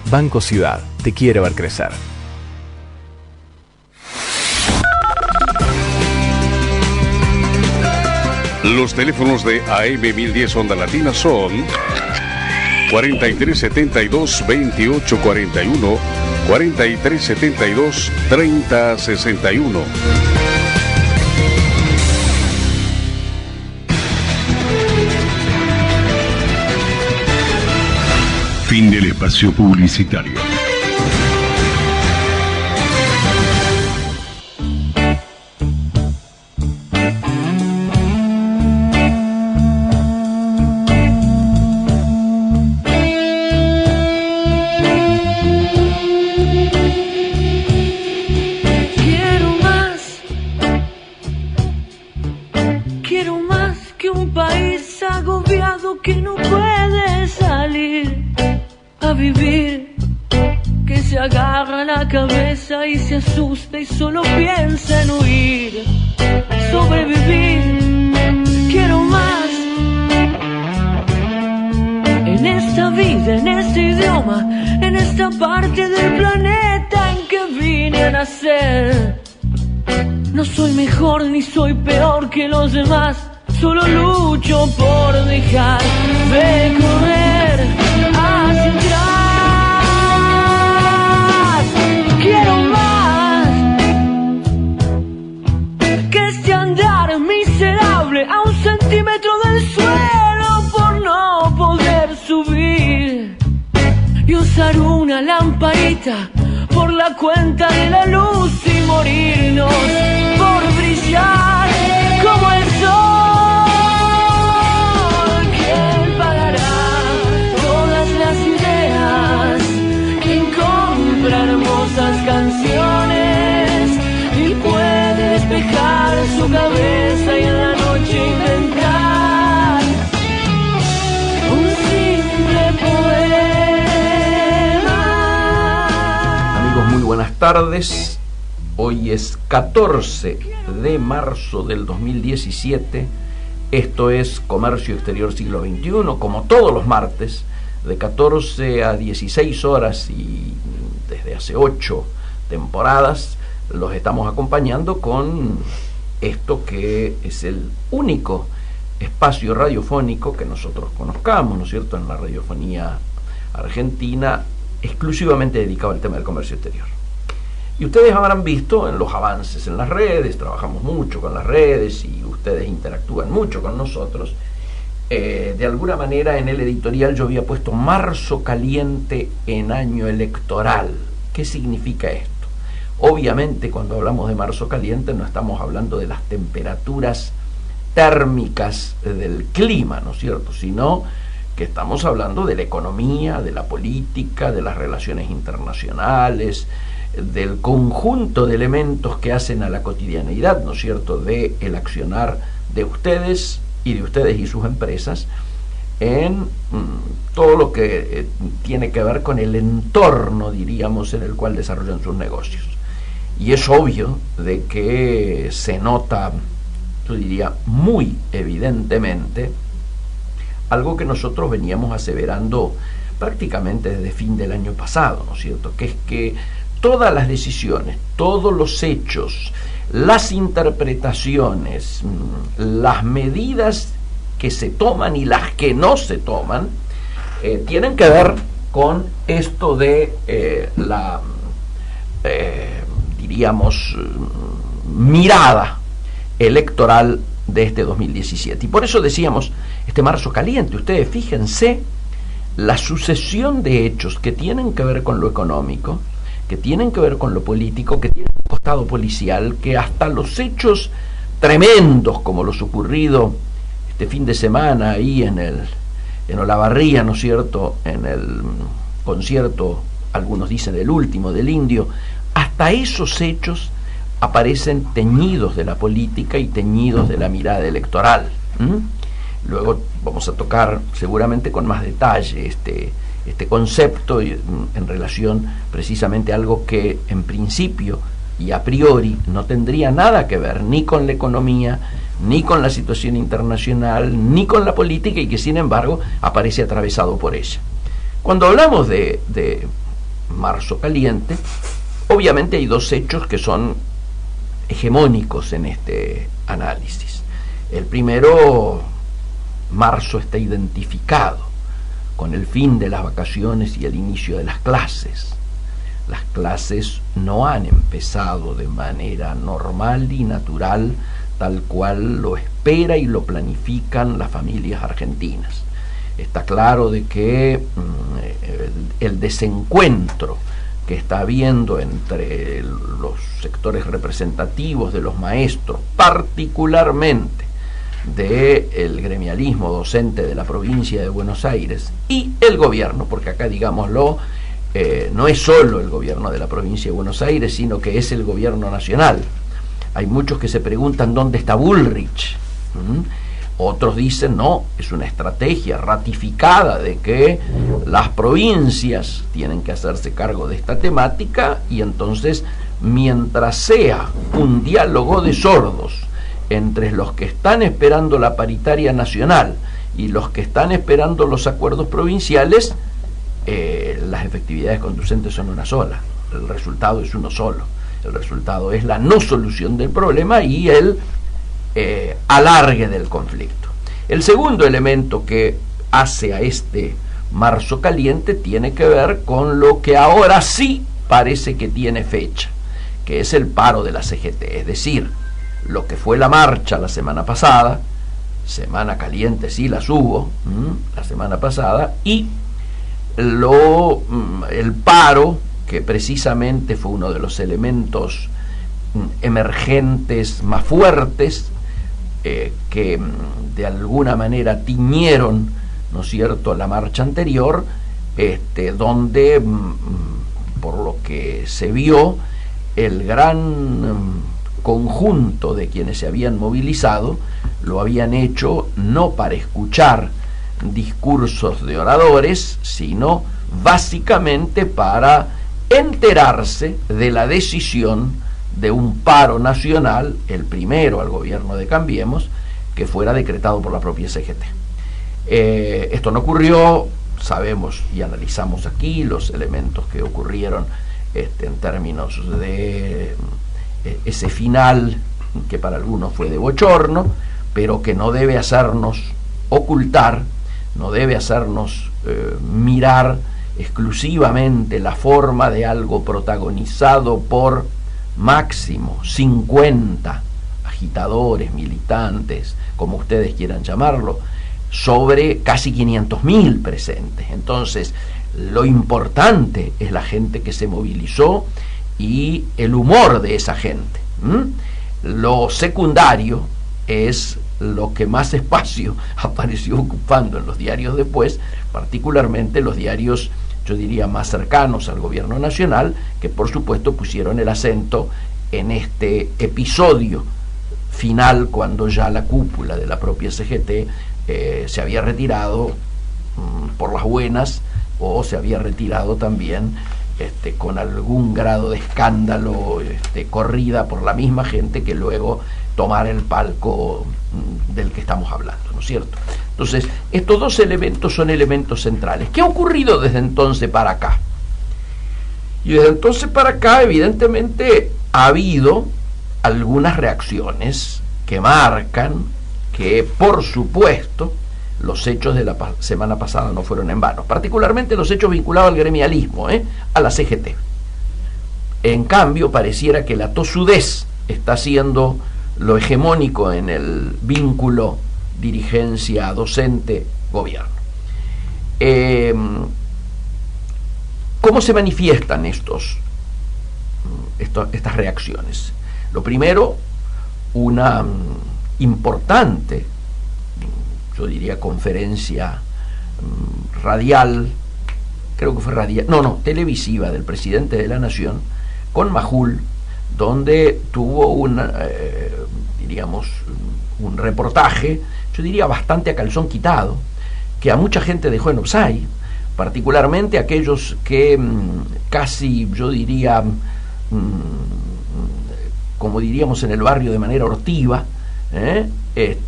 Banco Ciudad, te quiere ver crecer. Los teléfonos de AM 1010 Onda Latina son 4372-2841, 4372-3061. Fin del espacio publicitario. Quiero más que un país agobiado que no puede salir a vivir, que se agarra la cabeza y se asusta y solo piensa en huir, sobrevivir. Quiero más en esta vida, en este idioma, en esta parte del planeta en que vine a nacer. No soy mejor ni soy peor que los demás, solo lucho por dejar de correr hacia atrás. Quiero más que este andar miserable a 1 centímetro del suelo por no poder subir y usar una lamparita por la cuenta de la luz y morirnos por brillar como el sol. ¿Quién pagará todas las ideas? ¿Quién compra hermosas canciones y puede despejar su cabeza y en la noche inventar un simple poema? Amigos, muy buenas tardes. Hoy es 14 de marzo del 2017. Esto es Comercio Exterior Siglo XXI, como todos los martes, de 14 a 16 horas y desde hace 8 temporadas los estamos acompañando con esto que es el único espacio radiofónico que nosotros conozcamos, ¿no es cierto?, en la radiofonía argentina, exclusivamente dedicado al tema del comercio exterior. Y ustedes habrán visto en los avances en las redes, trabajamos mucho con las redes y ustedes interactúan mucho con nosotros. De alguna manera en el editorial yo había puesto marzo caliente en año electoral. ¿Qué significa esto? Obviamente cuando hablamos de marzo caliente no estamos hablando de las temperaturas térmicas del clima, ¿no es cierto?, sino que estamos hablando de la economía, de la política, de las relaciones internacionales, del conjunto de elementos que hacen a la cotidianeidad, ¿no es cierto?, de el accionar de ustedes y sus empresas en todo lo que tiene que ver con el entorno, diríamos, en el cual desarrollan sus negocios. Y es obvio de que se nota, yo diría, muy evidentemente, algo que nosotros veníamos aseverando prácticamente desde fin del año pasado, ¿no es cierto?, que es que todas las decisiones, todos los hechos, las interpretaciones, las medidas que se toman y las que no se toman, tienen que ver con esto de la, diríamos, mirada electoral de este 2017. Y por eso decíamos, este marzo caliente, ustedes fíjense la sucesión de hechos que tienen que ver con lo económico, que tienen que ver con lo político, que tienen un costado policial, que hasta los hechos tremendos como los ocurrido este fin de semana ahí en Olavarría, ¿no es cierto?, en el concierto, algunos dicen el último del Indio, hasta esos hechos aparecen teñidos de la política y teñidos de la mirada electoral. Luego vamos a tocar seguramente con más detalle este concepto en relación precisamente a algo que en principio y a priori no tendría nada que ver ni con la economía, ni con la situación internacional, ni con la política, y que sin embargo aparece atravesado por ella. Cuando hablamos de marzo caliente, obviamente hay dos hechos que son hegemónicos en este análisis. El primero, marzo está identificado con el fin de las vacaciones y el inicio de las clases. Las clases no han empezado de manera normal y natural, tal cual lo espera y lo planifican las familias argentinas. Está claro de que el desencuentro que está habiendo entre los sectores representativos de los maestros, particularmente del gremialismo docente de la provincia de Buenos Aires, y el gobierno, porque acá, digámoslo, no es solo el gobierno de la provincia de Buenos Aires, sino que es el gobierno nacional. Hay muchos que se preguntan dónde está Bullrich. Otros dicen, no, es una estrategia ratificada de que las provincias tienen que hacerse cargo de esta temática, y entonces, mientras sea un diálogo de sordos entre los que están esperando la paritaria nacional y los que están esperando los acuerdos provinciales, las efectividades conducentes son una sola. El resultado es uno solo. El resultado es la no solución del problema y el alargue del conflicto. El segundo elemento que hace a este marzo caliente tiene que ver con lo que ahora sí parece que tiene fecha, que es el paro de la CGT, es decir, lo que fue la marcha la semana pasada, semana caliente sí las hubo, la semana pasada, y el paro, que precisamente fue uno de los elementos emergentes más fuertes, que de alguna manera tiñeron, ¿no es cierto?, la marcha anterior, donde, por lo que se vio, el gran conjunto de quienes se habían movilizado lo habían hecho no para escuchar discursos de oradores, sino básicamente para enterarse de la decisión de un paro nacional, el primero al gobierno de Cambiemos, que fuera decretado por la propia CGT. Esto no ocurrió, sabemos y analizamos aquí los elementos que ocurrieron en términos de ese final, que para algunos fue de bochorno, pero que no debe hacernos ocultar, no debe hacernos mirar exclusivamente la forma de algo protagonizado por máximo 50 agitadores, militantes, como ustedes quieran llamarlo, sobre casi 500.000 presentes. Entonces, lo importante es la gente que se movilizó y el humor de esa gente. Lo secundario es lo que más espacio apareció ocupando en los diarios después, particularmente los diarios, yo diría, más cercanos al gobierno nacional, que por supuesto pusieron el acento en este episodio final, cuando ya la cúpula de la propia CGT se había retirado por las buenas, o se había retirado también con algún grado de escándalo, corrida por la misma gente que luego tomara el palco del que estamos hablando, ¿no es cierto? Entonces, estos dos elementos son elementos centrales. ¿Qué ha ocurrido desde entonces para acá? Y desde entonces para acá, evidentemente, ha habido algunas reacciones que marcan que, por supuesto, los hechos de la semana pasada no fueron en vano, particularmente los hechos vinculados al gremialismo, a la CGT. En cambio, pareciera que la tosudez está siendo lo hegemónico en el vínculo dirigencia docente-gobierno. ¿Cómo se manifiestan estas reacciones? Lo primero, una importante, yo diría, conferencia radial, creo que fue radial, televisiva, del presidente de la Nación con Majul, donde tuvo un reportaje, yo diría bastante a calzón quitado, que a mucha gente dejó en offside, particularmente aquellos que casi, yo diría, como diríamos en el barrio de manera hortiva,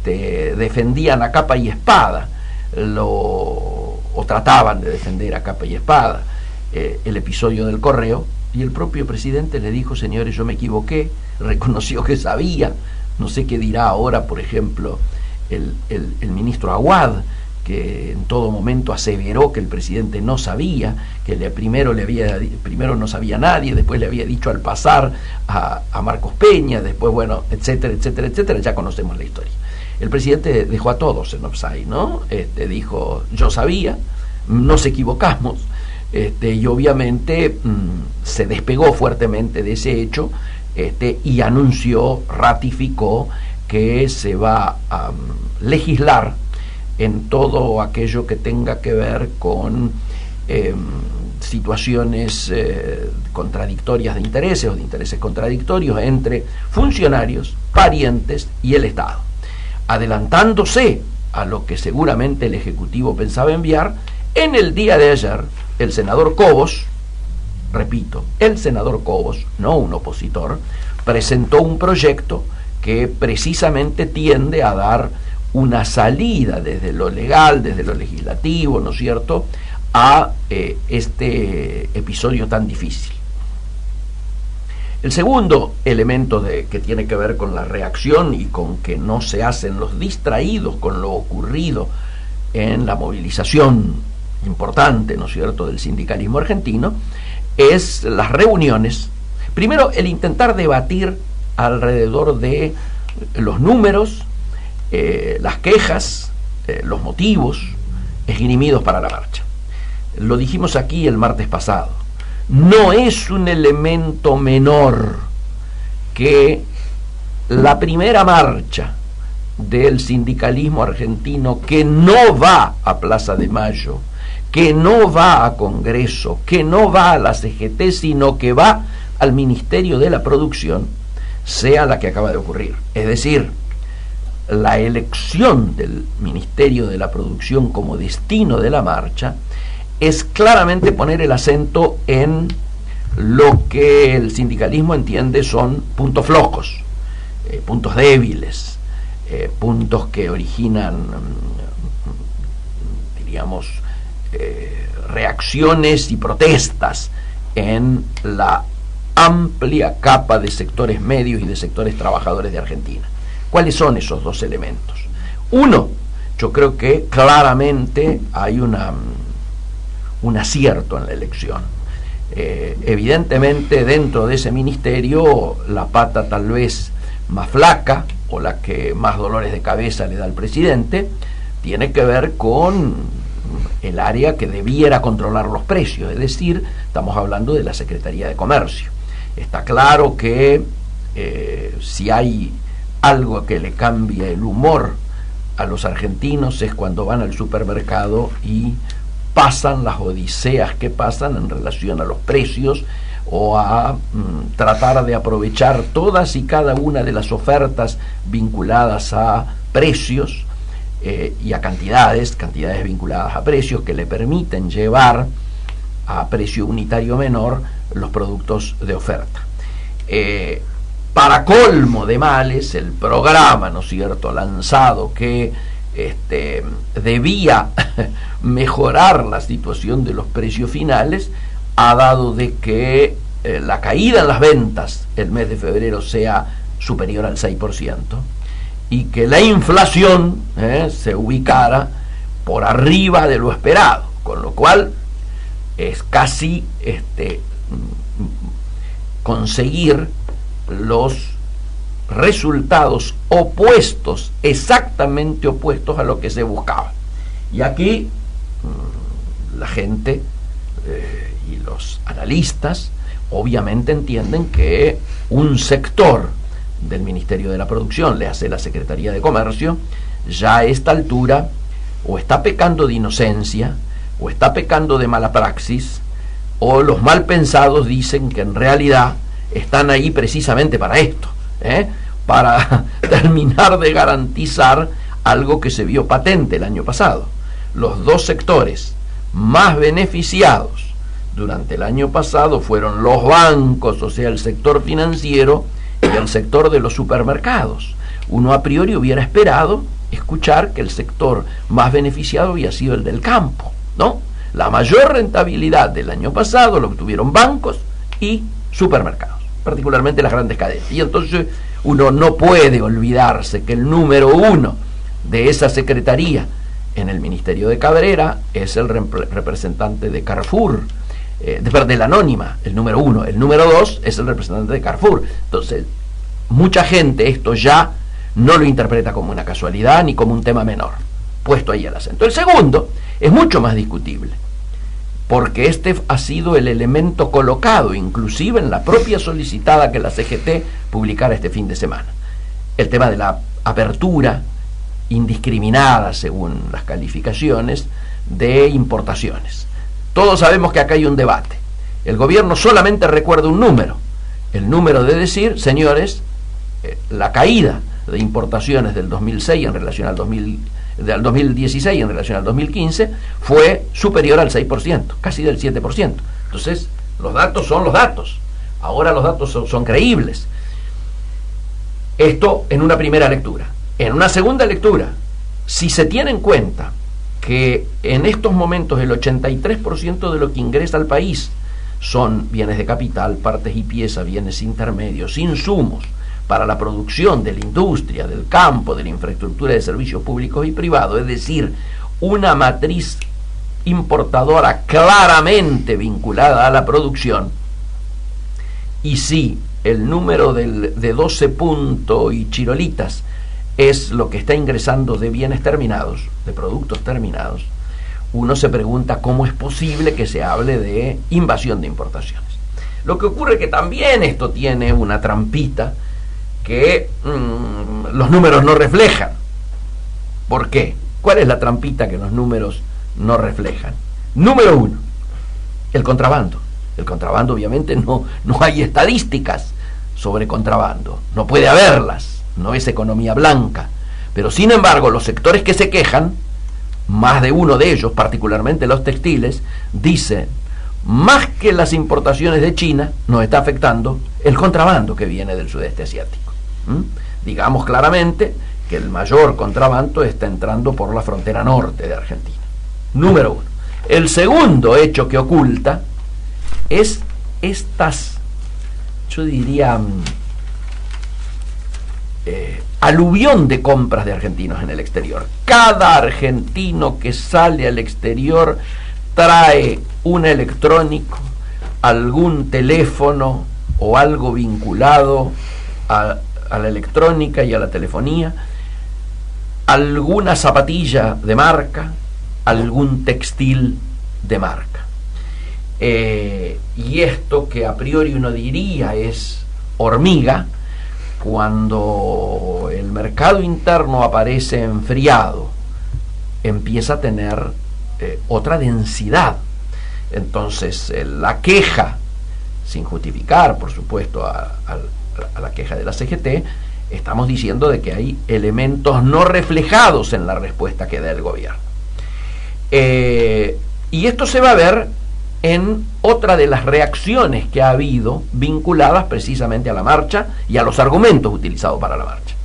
defendían a capa y espada o trataban de defender a capa y espada el episodio del correo, y el propio presidente le dijo: señores, yo me equivoqué, reconoció que sabía. No sé qué dirá ahora, por ejemplo, el ministro Aguad, que en todo momento aseveró que el presidente no sabía, que primero no sabía nadie, después le había dicho al pasar a Marcos Peña, después, bueno, etcétera, etcétera, etcétera. Ya conocemos la historia. El presidente dejó a todos en offside, ¿no? Dijo: yo sabía, nos equivocamos, y obviamente se despegó fuertemente de ese hecho, y anunció, ratificó que se va a legislar en todo aquello que tenga que ver con situaciones contradictorias de intereses o de intereses contradictorios entre funcionarios, parientes y el Estado, adelantándose a lo que seguramente el Ejecutivo pensaba enviar. En el día de ayer, el senador Cobos, repito, el senador Cobos, no un opositor, presentó un proyecto que precisamente tiende a dar una salida desde lo legal, desde lo legislativo, ¿no es cierto?, a este episodio tan difícil. El segundo elemento que tiene que ver con la reacción y con que no se hacen los distraídos con lo ocurrido en la movilización importante, ¿no es cierto?, del sindicalismo argentino, es las reuniones. Primero, el intentar debatir alrededor de los números, las quejas, los motivos esgrimidos para la marcha. Lo dijimos aquí el martes pasado. No es un elemento menor que la primera marcha del sindicalismo argentino, que no va a Plaza de Mayo, que no va a Congreso, que no va a la CGT, sino que va al Ministerio de la Producción, sea la que acaba de ocurrir. Es decir, la elección del Ministerio de la Producción como destino de la marcha es claramente poner el acento en lo que el sindicalismo entiende son puntos flojos, puntos débiles, puntos que originan, diríamos, reacciones y protestas en la amplia capa de sectores medios y de sectores trabajadores de Argentina. ¿Cuáles son esos dos elementos? Uno, yo creo que claramente hay un acierto en la elección. Evidentemente, dentro de ese ministerio, la pata tal vez más flaca, o la que más dolores de cabeza le da al presidente, tiene que ver con el área que debiera controlar los precios, es decir, estamos hablando de la Secretaría de Comercio. Está claro que si hay algo que le cambia el humor a los argentinos es cuando van al supermercado y pasan las odiseas que pasan en relación a los precios, o a tratar de aprovechar todas y cada una de las ofertas vinculadas a precios y a cantidades vinculadas a precios que le permiten llevar a precio unitario menor los productos de oferta. Para colmo de males, el programa, ¿no es cierto?, lanzado que debía mejorar la situación de los precios finales, ha dado de que la caída en las ventas el mes de febrero sea superior al 6%, y que la inflación se ubicara por arriba de lo esperado, con lo cual es casi conseguir los resultados opuestos, exactamente opuestos a lo que se buscaba. Y aquí la gente y los analistas obviamente entienden que un sector del Ministerio de la Producción, le hace la Secretaría de Comercio, ya a esta altura o está pecando de inocencia, o está pecando de mala praxis, o los mal pensados dicen que en realidad están ahí precisamente para esto, para terminar de garantizar algo que se vio patente el año pasado. Los dos sectores más beneficiados durante el año pasado fueron los bancos, o sea, el sector financiero, y el sector de los supermercados. Uno a priori hubiera esperado escuchar que el sector más beneficiado había sido el del campo, ¿no? La mayor rentabilidad del año pasado lo obtuvieron bancos y supermercados, particularmente las grandes cadenas. Y entonces uno no puede olvidarse que el número uno de esa secretaría en el Ministerio de Cabrera es el representante de Carrefour, de la Anónima, el número uno. El número dos es el representante de Carrefour. Entonces, mucha gente esto ya no lo interpreta como una casualidad ni como un tema menor, puesto ahí el acento. El segundo es mucho más discutible, porque este ha sido el elemento colocado, inclusive en la propia solicitada que la CGT publicara este fin de semana. El tema de la apertura indiscriminada, según las calificaciones, de importaciones. Todos sabemos que acá hay un debate. El gobierno solamente recuerda un número, el número de decir, señores, la caída de importaciones del 2006 en relación al 2016 en relación al 2015 fue superior al 6%, casi del 7%. Entonces, los datos son los datos. Ahora los datos son creíbles. Esto en una primera lectura. En una segunda lectura, si se tiene en cuenta que en estos momentos el 83% de lo que ingresa al país son bienes de capital, partes y piezas, bienes intermedios, insumos para la producción de la industria, del campo, de la infraestructura de servicios públicos y privados, es decir, una matriz importadora claramente vinculada a la producción, y si el número de 12 puntos y chirolitas es lo que está ingresando de bienes terminados, de productos terminados, uno se pregunta cómo es posible que se hable de invasión de importaciones. Lo que ocurre es que también esto tiene una trampita que los números no reflejan. ¿Por qué? ¿Cuál es la trampita que los números no reflejan? Número uno, el contrabando. El contrabando, obviamente, no hay estadísticas sobre contrabando, no puede haberlas, no es economía blanca, pero sin embargo los sectores que se quejan, más de uno de ellos, particularmente los textiles, dicen, más que las importaciones de China, nos está afectando el contrabando que viene del sudeste asiático. Digamos claramente que el mayor contrabando está entrando por la frontera norte de Argentina. Número uno. El segundo hecho que oculta es estas, yo diría, aluvión de compras de argentinos en el exterior. Cada argentino que sale al exterior trae un electrónico, algún teléfono o algo vinculado a la electrónica y a la telefonía, alguna zapatilla de marca, algún textil de marca. Y esto que a priori uno diría es hormiga, cuando el mercado interno aparece enfriado, empieza a tener otra densidad. Entonces la queja, sin justificar por supuesto a la queja de la CGT, estamos diciendo de que hay elementos no reflejados en la respuesta que da el gobierno. Y esto se va a ver en otra de las reacciones que ha habido vinculadas precisamente a la marcha y a los argumentos utilizados para la marcha,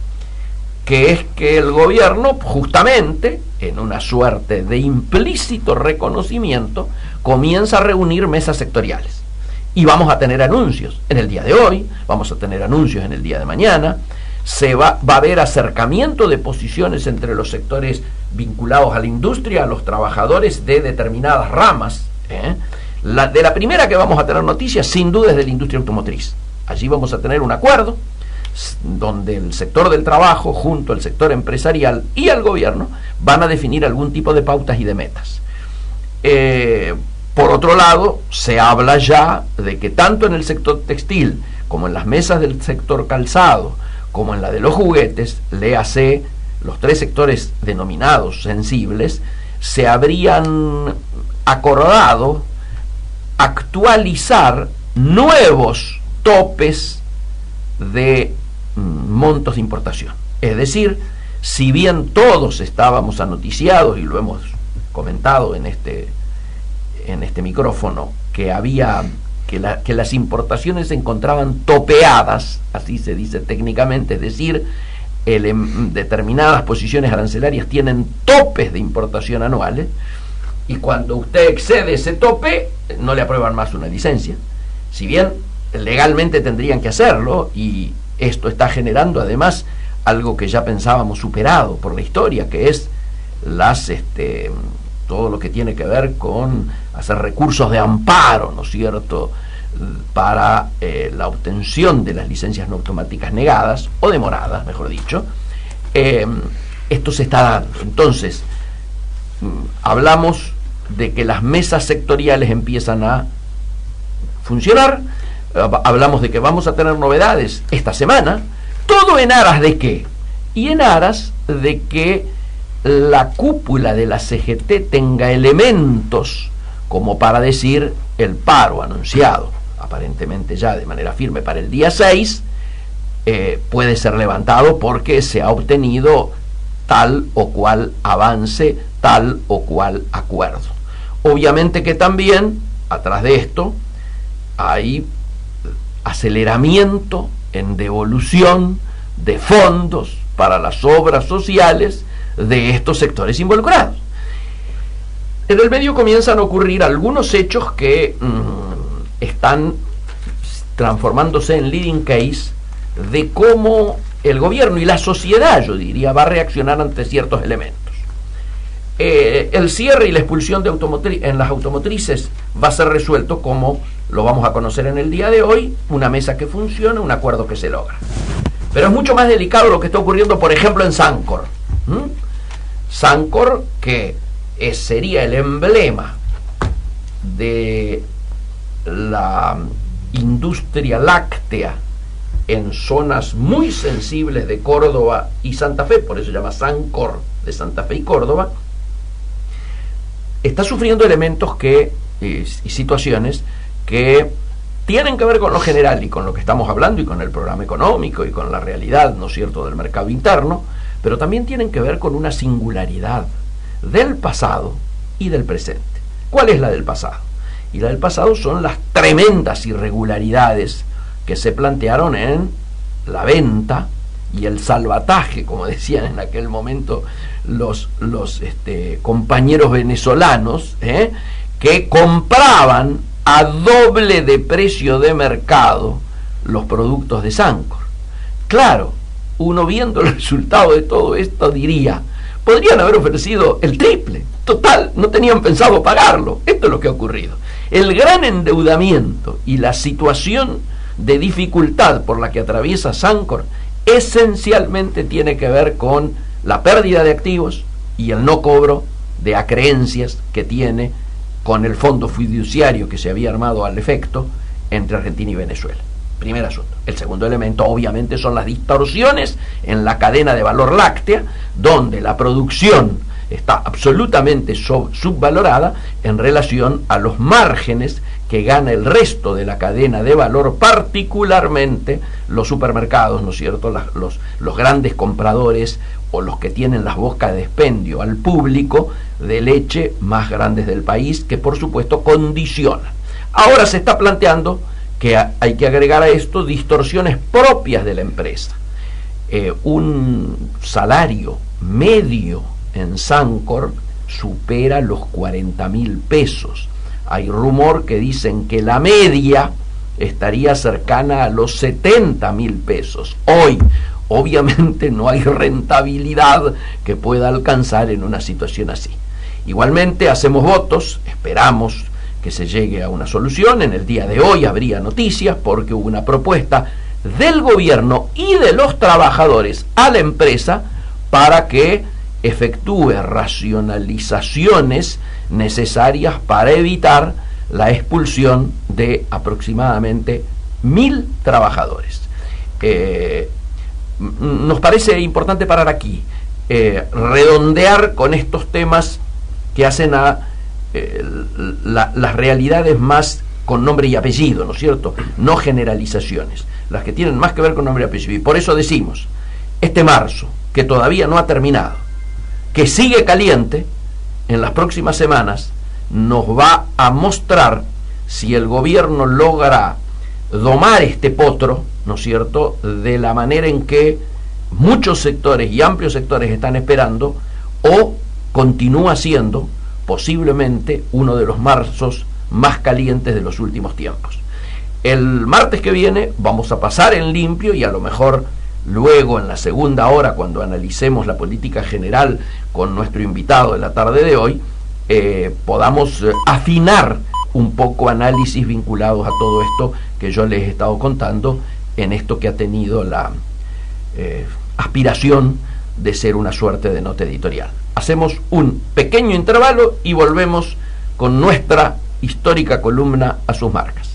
que es que el gobierno, justamente en una suerte de implícito reconocimiento, comienza a reunir mesas sectoriales. Y vamos a tener anuncios en el día de hoy, vamos a tener anuncios en el día de mañana, va a haber acercamiento de posiciones entre los sectores vinculados a la industria, a los trabajadores de determinadas ramas. De la primera que vamos a tener noticias, sin duda, es de la industria automotriz. Allí vamos a tener un acuerdo donde el sector del trabajo, junto al sector empresarial y al gobierno, van a definir algún tipo de pautas y de metas. Por otro lado, se habla ya de que tanto en el sector textil como en las mesas del sector calzado, como en la de los juguetes, léase los tres sectores denominados sensibles, se habrían acordado actualizar nuevos topes de montos de importación. Es decir, si bien todos estábamos anoticiados, y lo hemos comentado en este micrófono, que las importaciones se encontraban topeadas, así se dice técnicamente, es decir, determinadas posiciones arancelarias tienen topes de importación anuales. y cuando usted excede ese tope, no le aprueban más una licencia. Si bien legalmente tendrían que hacerlo, y esto está generando además algo que ya pensábamos superado por la historia, que es todo lo que tiene que ver con hacer recursos de amparo, ¿no es cierto?, para la obtención de las licencias no automáticas negadas, o demoradas, mejor dicho. Esto se está dando. Entonces, hablamos de que las mesas sectoriales empiezan a funcionar, hablamos de que vamos a tener novedades esta semana, todo en aras de qué, y en aras de que la cúpula de la CGT tenga elementos como para decir el paro anunciado, aparentemente ya de manera firme para el día 6, puede ser levantado porque se ha obtenido tal o cual avance, tal o cual acuerdo. Obviamente que también, atrás de esto, hay aceleramiento en devolución de fondos para las obras sociales de estos sectores involucrados. En el medio comienzan a ocurrir algunos hechos que están transformándose en leading case de cómo el gobierno y la sociedad, yo diría, va a reaccionar ante ciertos elementos. El cierre y la expulsión de en las automotrices va a ser resuelto como lo vamos a conocer en el día de hoy, una mesa que funciona, un acuerdo que se logra. Pero es mucho más delicado lo que está ocurriendo, por ejemplo, en Sancor. Sancor, que sería el emblema de la industria láctea en zonas muy sensibles de Córdoba y Santa Fe, por eso se llama Sancor de Santa Fe y Córdoba, está sufriendo elementos y situaciones que tienen que ver con lo general y con lo que estamos hablando y con el programa económico y con la realidad, ¿no es cierto?, del mercado interno, pero también tienen que ver con una singularidad del pasado y del presente. ¿Cuál es la del pasado? Y la del pasado son las tremendas irregularidades que se plantearon en la venta y el salvataje, como decían en aquel momento los compañeros venezolanos, que compraban a doble de precio de mercado los productos de Sancor. Claro, uno viendo el resultado de todo esto diría, podrían haber ofrecido el triple, total, no tenían pensado pagarlo. Esto es lo que ha ocurrido. El gran endeudamiento y la situación de dificultad por la que atraviesa Sancor esencialmente tiene que ver con la pérdida de activos y el no cobro de acreencias que tiene con el fondo fiduciario que se había armado al efecto entre Argentina y Venezuela. Primer asunto. El segundo elemento, obviamente, son las distorsiones en la cadena de valor láctea, donde la producción está absolutamente subvalorada en relación a los márgenes que gana el resto de la cadena de valor, particularmente los supermercados, ¿no es cierto?, los grandes compradores o los que tienen las bocas de expendio al público de leche más grandes del país, que por supuesto condicionan. Ahora se está planteando que hay que agregar a esto distorsiones propias de la empresa. Un salario medio en Sancor supera los 40.000 pesos. Hay rumor que dicen que la media estaría cercana a los 70.000 pesos. Hoy, obviamente, no hay rentabilidad que pueda alcanzar en una situación así. Igualmente, hacemos votos, esperamos que se llegue a una solución. En el día de hoy habría noticias porque hubo una propuesta del gobierno y de los trabajadores a la empresa para que efectúe racionalizaciones necesarias para evitar la expulsión de aproximadamente 1.000 trabajadores. Nos parece importante parar aquí, redondear con estos temas que hacen a las realidades más con nombre y apellido, ¿no es cierto? No generalizaciones, las que tienen más que ver con nombre y apellido. Y por eso decimos, este marzo, que todavía no ha terminado, que sigue caliente, en las próximas semanas nos va a mostrar si el gobierno logra domar este potro, ¿no es cierto?, de la manera en que muchos sectores y amplios sectores están esperando, o continúa siendo posiblemente uno de los marzos más calientes de los últimos tiempos. El martes que viene vamos a pasar en limpio y a lo mejor luego en la segunda hora, cuando analicemos la política general con nuestro invitado de la tarde de hoy, podamos afinar un poco análisis vinculados a todo esto que yo les he estado contando en esto que ha tenido la aspiración de ser una suerte de nota editorial. Hacemos un pequeño intervalo y volvemos con nuestra histórica columna A sus marcas.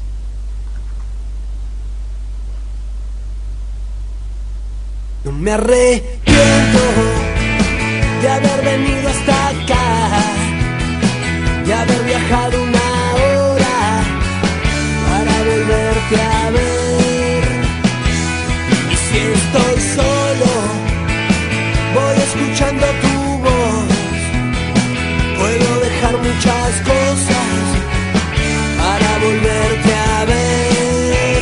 No me arrepiento de haber venido hasta acá, de haber viajado una hora para volverte a ver. Y si estoy solo, voy escuchando tu voz. Puedo dejar muchas cosas para volverte a ver.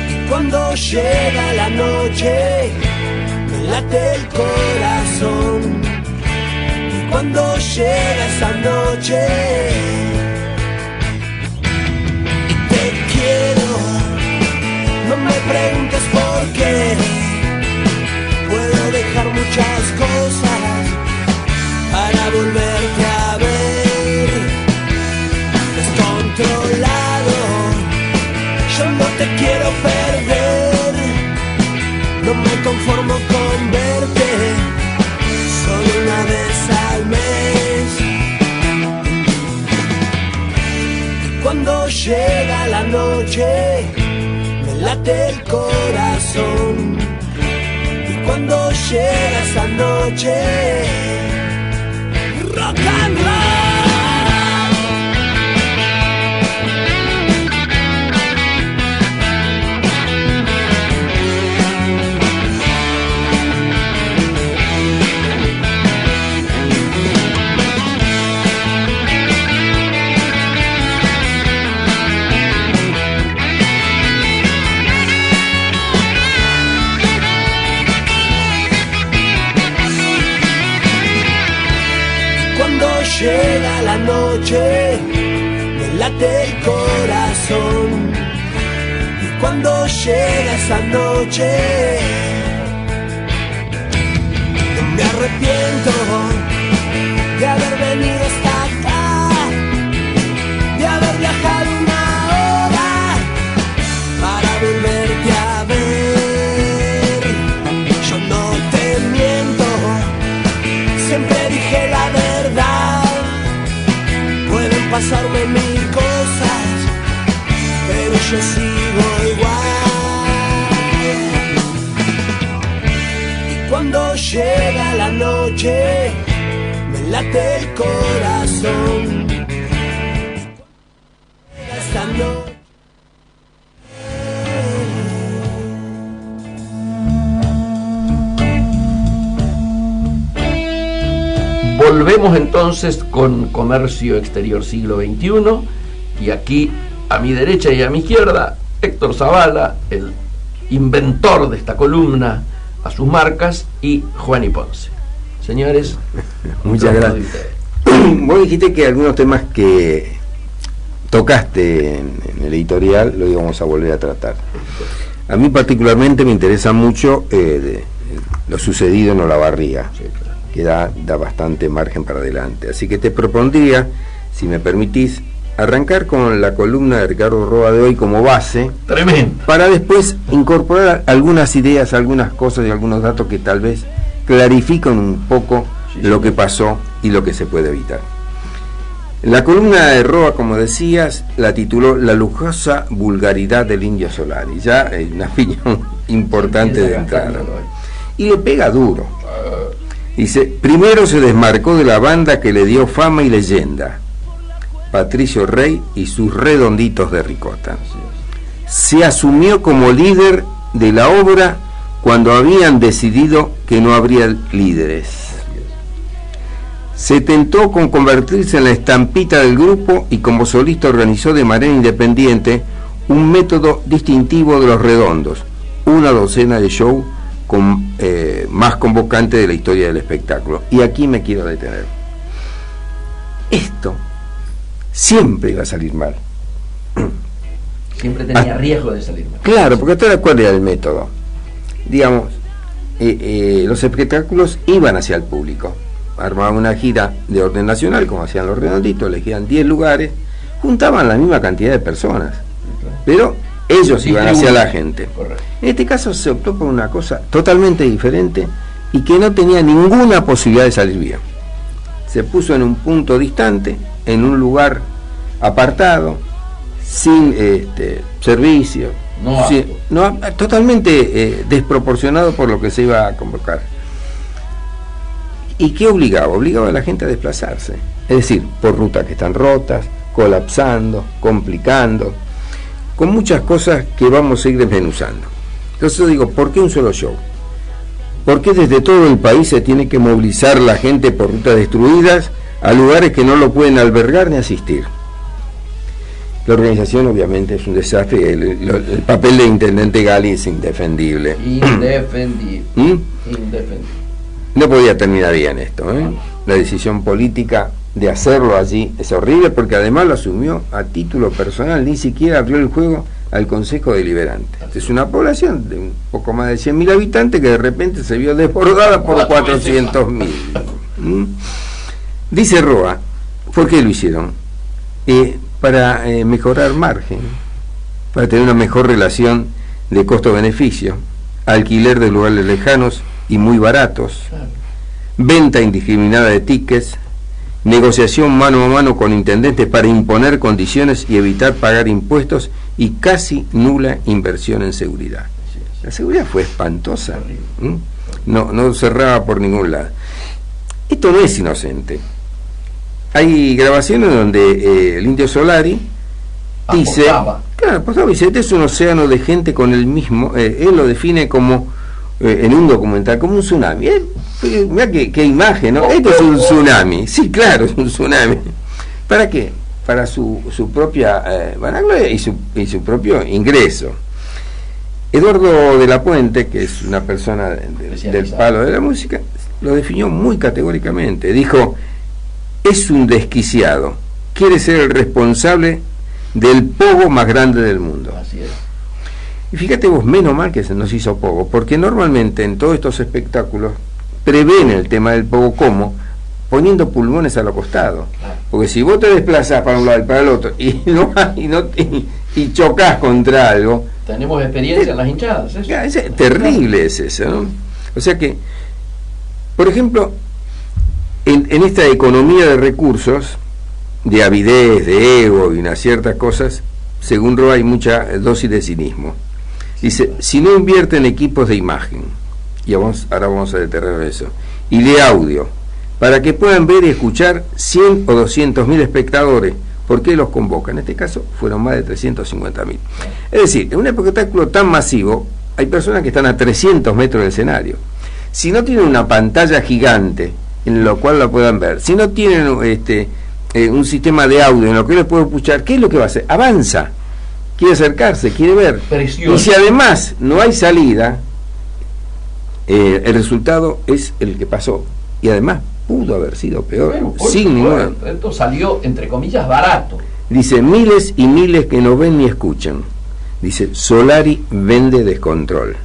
Y cuando llega la noche, me late el corazón. Y cuando llega esa noche, y te quiero, no me preguntes por qué. Puedo dejar muchas cosas para volverte a ver. Descontrolado, yo no te quiero perder. No me conformo con verte solo una vez al mes. Y cuando llega la noche, me late el corazón. Y cuando llega esa noche, rock and roll. Llega la noche, me late el corazón. Y cuando llega esa noche, no me arrepiento de haber venido hasta acá, de haber viajado una hora para volverte a ver. Yo no te miento, siempre dije la verdad. Pueden pasarme mil cosas, pero yo sigo igual. Y cuando llega la noche, me late el corazón. Esta noche volvemos entonces con Comercio Exterior Siglo XXI, y aquí a mi derecha y a mi izquierda Héctor Zavala, el inventor de esta columna, A sus marcas, y Juani Ponce. Señores, muchas gracias. Vos dijiste que algunos temas que tocaste en el editorial lo íbamos a volver a tratar. A mí particularmente me interesa mucho lo sucedido en Olavarría. Sí, claro. Que da bastante margen para adelante. Así que te propondría, si me permitís, arrancar con la columna de Ricardo Roa de hoy como base. Tremendo. Para después incorporar algunas ideas, algunas cosas y algunos datos que tal vez clarifican un poco lo que pasó y lo que se puede evitar. La columna de Roa, como decías, la tituló La lujosa vulgaridad del Indio Solari. Ya una opinión importante de entrada. Y le pega duro. Dice, primero se desmarcó de la banda que le dio fama y leyenda, Patricio Rey y sus redonditos de ricota. Se asumió como líder de la obra cuando habían decidido que no habría líderes. Se tentó con convertirse en la estampita del grupo y como solista organizó de manera independiente un método distintivo de los redondos, una docena de shows más convocante de la historia del espectáculo. Y aquí me quiero detener. Esto siempre iba a salir mal. Siempre tenía riesgo de salir mal. Claro, porque te acuerdas del método. Digamos, los espectáculos iban hacia el público. Armaban una gira de orden nacional, como hacían los redonditos, elegían 10 lugares, juntaban la misma cantidad de personas, pero ellos iban hacia la gente. Correcto. En este caso se optó por una cosa totalmente diferente y que no tenía ninguna posibilidad de salir bien. Se puso en un punto distante, en un lugar apartado, sin servicio, totalmente desproporcionado por lo que se iba a convocar. ¿Y qué obligaba? Obligaba a la gente a desplazarse, es decir, por rutas que están rotas, colapsando, complicando, con muchas cosas que vamos a ir desmenuzando. Entonces yo digo, ¿por qué un solo show? ¿Por qué desde todo el país se tiene que movilizar la gente por rutas destruidas a lugares que no lo pueden albergar ni asistir? La organización obviamente es un desastre, el papel de intendente Gali es indefendible. Indefendible. Indefendible. No podía terminar bien esto, ¿eh? La decisión política de hacerlo allí es horrible porque además lo asumió a título personal, ni siquiera abrió el juego al Consejo Deliberante. Es una población de un poco más de 100.000 habitantes que de repente se vio desbordada por 400.000. Dice Roa, ¿por qué lo hicieron? Para mejorar margen, para tener una mejor relación de costo-beneficio, alquiler de lugares lejanos y muy baratos, venta indiscriminada de tickets, negociación mano a mano con intendentes para imponer condiciones y evitar pagar impuestos y casi nula inversión en seguridad. La seguridad fue espantosa, no cerraba por ningún lado. Esto no es inocente. Hay grabaciones donde el Indio Solari dice, dice, este es un océano de gente con el mismo, él lo define como en un documental como un tsunami. Mira qué imagen, ¿no? Esto es un tsunami. Sí, claro, es un tsunami. ¿Para qué? Para su propia vanagloria y su propio ingreso. Eduardo de la Puente, que es una persona del palo de la música, lo definió muy categóricamente. Dijo, es un desquiciado, quiere ser el responsable del pogo más grande del mundo. Así es. Y fíjate vos, menos mal que se nos hizo pogo, porque normalmente en todos estos espectáculos prevén el tema del pogo como poniendo pulmones a los costados, porque si vos te desplazás para un lado y para el otro y chocás contra algo, tenemos experiencia en las hinchadas, ¿eso? Es terrible es eso, ¿no? O sea que, por ejemplo, en esta economía de recursos, de avidez, de ego y unas ciertas cosas, según Roa hay mucha dosis de cinismo. Dice, si no invierte en equipos de imagen, y ahora vamos a detener eso, y de audio, para que puedan ver y escuchar 100 o 200.000 espectadores, ¿por qué los convoca? En este caso fueron más de 350.000. Es decir, en un espectáculo tan masivo, hay personas que están a 300 metros del escenario. Si no tienen una pantalla gigante en lo cual la puedan ver, si no tienen un sistema de audio en lo que les puedo escuchar, ¿qué es lo que va a hacer? Avanza, quiere acercarse, quiere ver. Presión. Y si además no hay salida, el resultado es el que pasó. Y además pudo haber sido peor, sin ninguna. Esto salió, entre comillas, barato. Dice, miles y miles que no ven ni escuchan. Dice, Solari vende descontrol.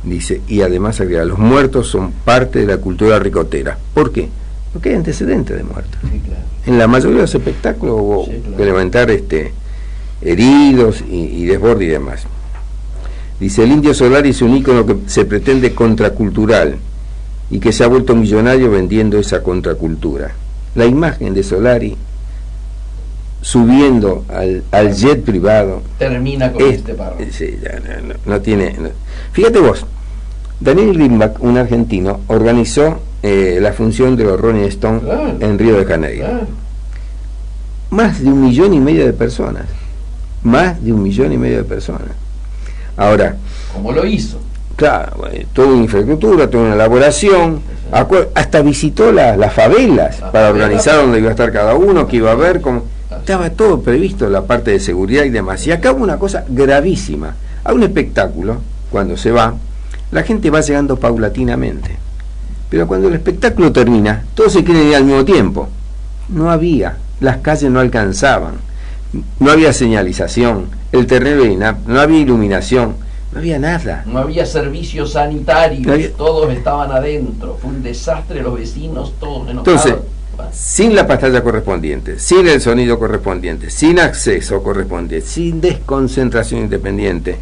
Dice, y además agrega, los muertos son parte de la cultura ricotera. ¿Por qué? Porque hay antecedentes de muertos. Sí, claro. En la mayoría de los espectáculos hubo que levantar heridos y desborde y demás. Dice, el Indio Solari es un ícono que se pretende contracultural y que se ha vuelto millonario vendiendo esa contracultura. La imagen de Solari subiendo al jet privado termina con este párrafo. Sí, ya, no tiene. Fíjate vos, Daniel Greenback, un argentino, organizó la función de los Rolling Stones en Río de Janeiro. Más de 1,5 millones de personas. Más de 1,5 millones de personas. Ahora, ¿cómo lo hizo? Claro, toda una infraestructura, toda una elaboración, hasta visitó las favelas para organizar dónde iba a estar cada uno, qué iba a ver, cómo estaba todo previsto, la parte de seguridad y demás. Y acá hubo una cosa gravísima. A un espectáculo, cuando se va, la gente va llegando paulatinamente. Pero cuando el espectáculo termina, todos se quieren ir al mismo tiempo. No había, las calles no alcanzaban, no había señalización, el terreno era inapto, no había iluminación, no había nada. No había servicios sanitarios, No había... todos estaban adentro, fue un desastre, los vecinos todos enojados. Entonces, sin la pantalla correspondiente, sin el sonido correspondiente, sin acceso correspondiente, sin desconcentración independiente,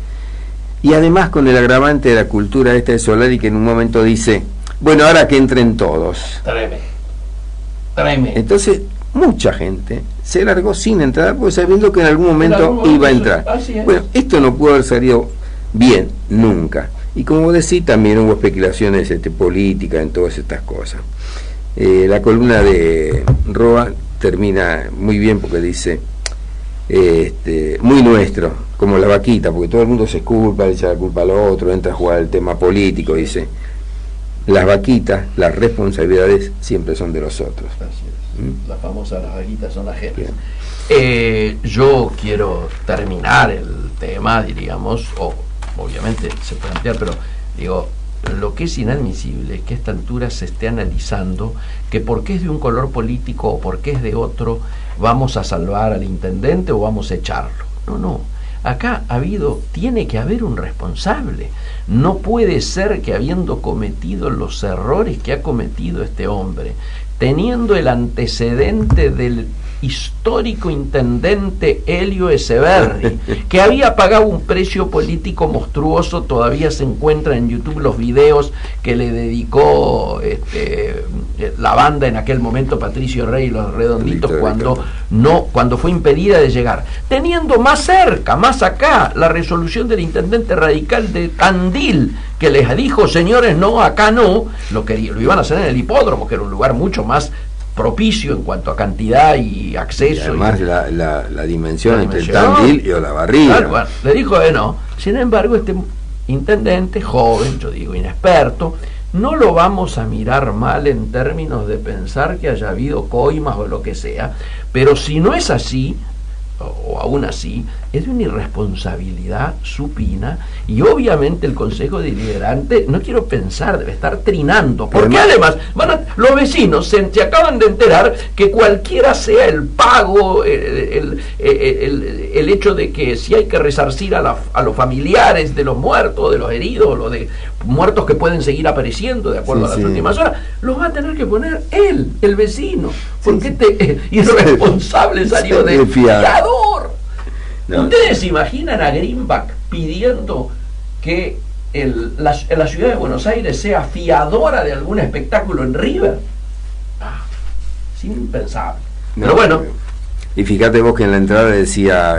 y además con el agravante de la cultura esta de Solari, que en un momento dice, bueno, ahora que entren todos. Tremendo. Entonces, mucha gente se largó sin entrar, porque sabiendo que en algún momento iba a entrar. Bueno, esto no pudo haber salido bien, nunca. Y como decía, también hubo especulaciones políticas en todas estas cosas. La columna de Roa termina muy bien porque dice, muy nuestro, como la vaquita, porque todo el mundo se culpa, le echa la culpa al otro, entra a jugar el tema político, dice, las vaquitas, las responsabilidades siempre son de los otros. Las famosas las vaquitas son ajenas. Yo quiero terminar el tema, diríamos, o obviamente se plantea, pero digo, lo que es inadmisible es que a esta altura se esté analizando que porque es de un color político o porque es de otro, vamos a salvar al intendente o vamos a echarlo. No. Acá tiene que haber un responsable. No puede ser que habiendo cometido los errores que ha cometido este hombre, teniendo el antecedente del histórico intendente Helio Echeverri, que había pagado un precio político monstruoso, todavía se encuentra en YouTube los videos que le dedicó la banda en aquel momento, Patricio Rey y los Redonditos, cuando fue impedida de llegar, teniendo más cerca, más acá, la resolución del intendente radical de Tandil, que les dijo, señores, no, acá no, lo iban a hacer en el hipódromo, que era un lugar mucho más propicio en cuanto a cantidad y acceso. Y además la dimensión entre el Tandil y Olavarría. Claro, bueno, le dijo no. Sin embargo, este intendente, joven, yo digo inexperto, no lo vamos a mirar mal en términos de pensar que haya habido coimas o lo que sea, pero si no es así, o aún así, es de una irresponsabilidad supina, y obviamente el Consejo Deliberante, no quiero pensar, debe estar trinando, porque además los vecinos se acaban de enterar que cualquiera sea el pago, el hecho de que si hay que resarcir a los familiares de los muertos, de los heridos, o de muertos que pueden seguir apareciendo de acuerdo a las últimas horas, los va a tener que poner él, el vecino, porque irresponsable salió de fiador. No. ¿Ustedes se imaginan a Greenback pidiendo que la ciudad de Buenos Aires sea fiadora de algún espectáculo en River? Es impensable. Pero bueno. Y fíjate vos que en la entrada decía,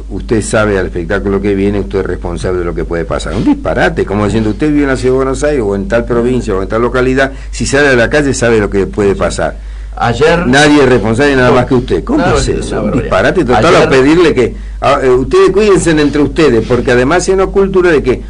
usted sabe al espectáculo que viene, usted es responsable de lo que puede pasar. Un disparate, como diciendo, usted vive en la ciudad de Buenos Aires o en tal provincia o en tal localidad, si sale a la calle sabe lo que puede pasar. Ayer nadie es responsable nada más que usted. ¿Cómo es eso? Un disparate total. A pedirle que ustedes cuídense entre ustedes, porque además hay una cultura de que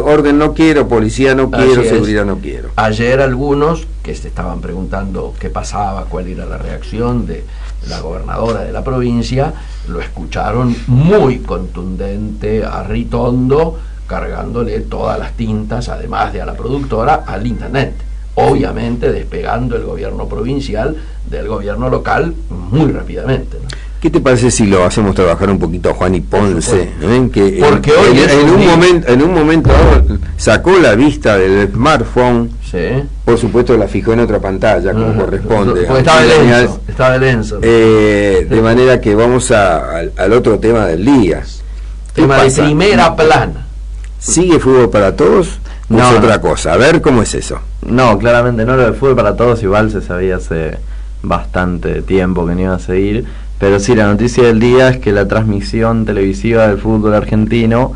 orden no quiero, policía no quiero, seguridad no quiero. Ayer algunos que se estaban preguntando qué pasaba, cuál era la reacción de la gobernadora de la provincia, lo escucharon muy contundente a Ritondo, cargándole todas las tintas, además de a la productora, al intendente. Obviamente despegando el gobierno provincial del gobierno local muy rápidamente, ¿no? ¿Qué te parece si lo hacemos trabajar un poquito a Juan y Ponce? Que porque hoy en un momento sacó la vista del smartphone, por supuesto la fijó en otra pantalla como corresponde, estaba denso. De manera que vamos al otro tema del día, tema de primera plana. ¿Sigue Fútbol para Todos? No, es otra cosa. A ver cómo es eso. No, claramente no. Lo del Fútbol para Todos igual se sabía hace bastante tiempo que no iba a seguir, pero sí, la noticia del día es que la transmisión televisiva del fútbol argentino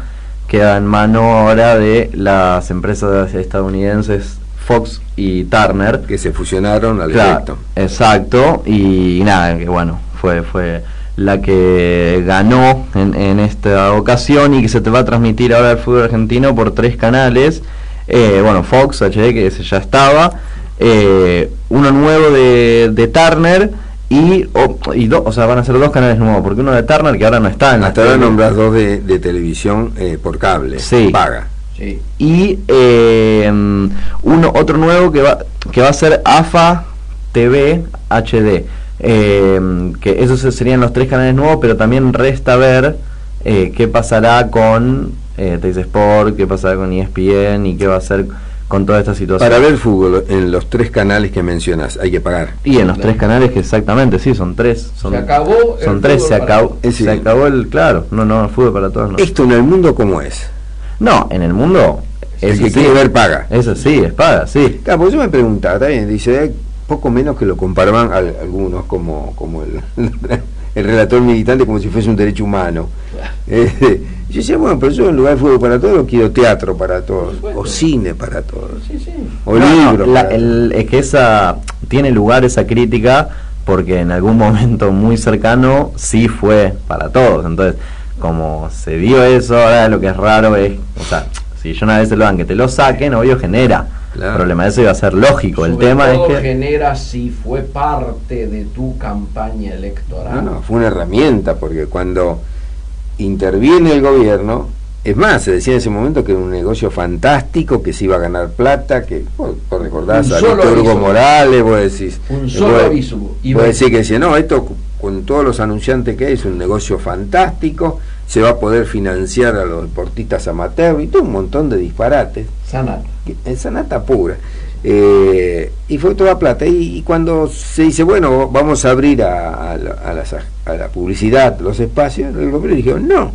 queda en mano ahora de las empresas estadounidenses Fox y Turner, que se fusionaron al efecto. Exacto, y nada, que bueno, fue la que ganó en esta ocasión, y que se te va a transmitir ahora el fútbol argentino por 3 canales. Fox HD, que ese ya estaba, uno nuevo de Turner van a ser 2 canales nuevos, porque uno de Turner que ahora no está en hasta ahora nombras 2 de televisión por cable, paga. Sí. Y otro nuevo que va a ser AFA TV HD, que esos serían los 3 canales nuevos, pero también resta ver qué pasará con Teis Sport, qué pasará con ESPN y qué va a hacer con toda esta situación. Para ver fútbol en los 3 canales que mencionas hay que pagar. Y en los 3 canales, que exactamente, sí, son 3. Se acabó el son 3, fútbol se acabó, para todos. se acabó el, claro, no, el fútbol para todos no. Esto en el mundo, ¿cómo es? No, en el mundo, El eso que sí, quiere ver paga. eso sí, es paga, sí. Claro, porque yo me preguntaba, está bien, dice, poco menos que lo comparaban algunos como el relator militante como si fuese un derecho humano. Yo decía, bueno, pero yo en lugar de fútbol para todos quiero teatro para todos, o cine para todos, o libros. Es que esa tiene lugar esa crítica porque en algún momento muy cercano sí fue para todos. Entonces, como se dio eso, ahora lo que es raro es, o sea, si yo una vez se lo dan que te lo saquen, obvio genera problema. Eso iba a ser lógico. Sobre el tema todo es que genera si fue parte de tu campaña electoral. No, fue una herramienta, porque cuando interviene el gobierno, es más, se decía en ese momento que era un negocio fantástico, que se iba a ganar plata, que vos recordás a Víctor Hugo Morales, vos decís, un solo aviso. Vos decís que decía, no, esto con todos los anunciantes que hay es un negocio fantástico, se va a poder financiar a los deportistas amateur y todo un montón de disparates. Sanata pura. Y fue toda plata. Y cuando se dice, bueno, vamos a abrir a la publicidad los espacios, el gobierno dijo, no,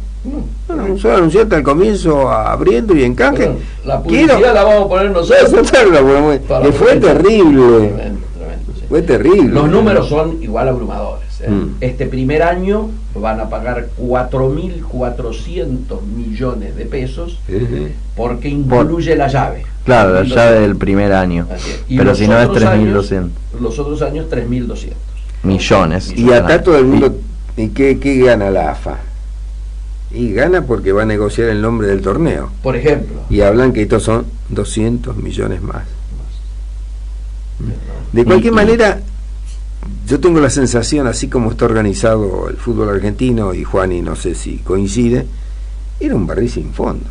un solo anunciante al comienzo abriendo y en canje. Bueno, la publicidad la vamos a poner nosotros. Que fue terrible. Tremendo, sí. Fue terrible. Los números son igual abrumadores. Este primer año van a pagar 4.400 millones de pesos porque incluye la llave. Claro, la llave del primer año. Pero si no es 3.200. Los otros años 3.200 millones. Y acá todo el mundo, ¿y qué gana la AFA? Y gana porque va a negociar el nombre del torneo. Por ejemplo. Y hablan que estos son 200 millones más. De cualquier manera, yo tengo la sensación, así como está organizado el fútbol argentino, y Juani no sé si coincide, era un barril sin fondo.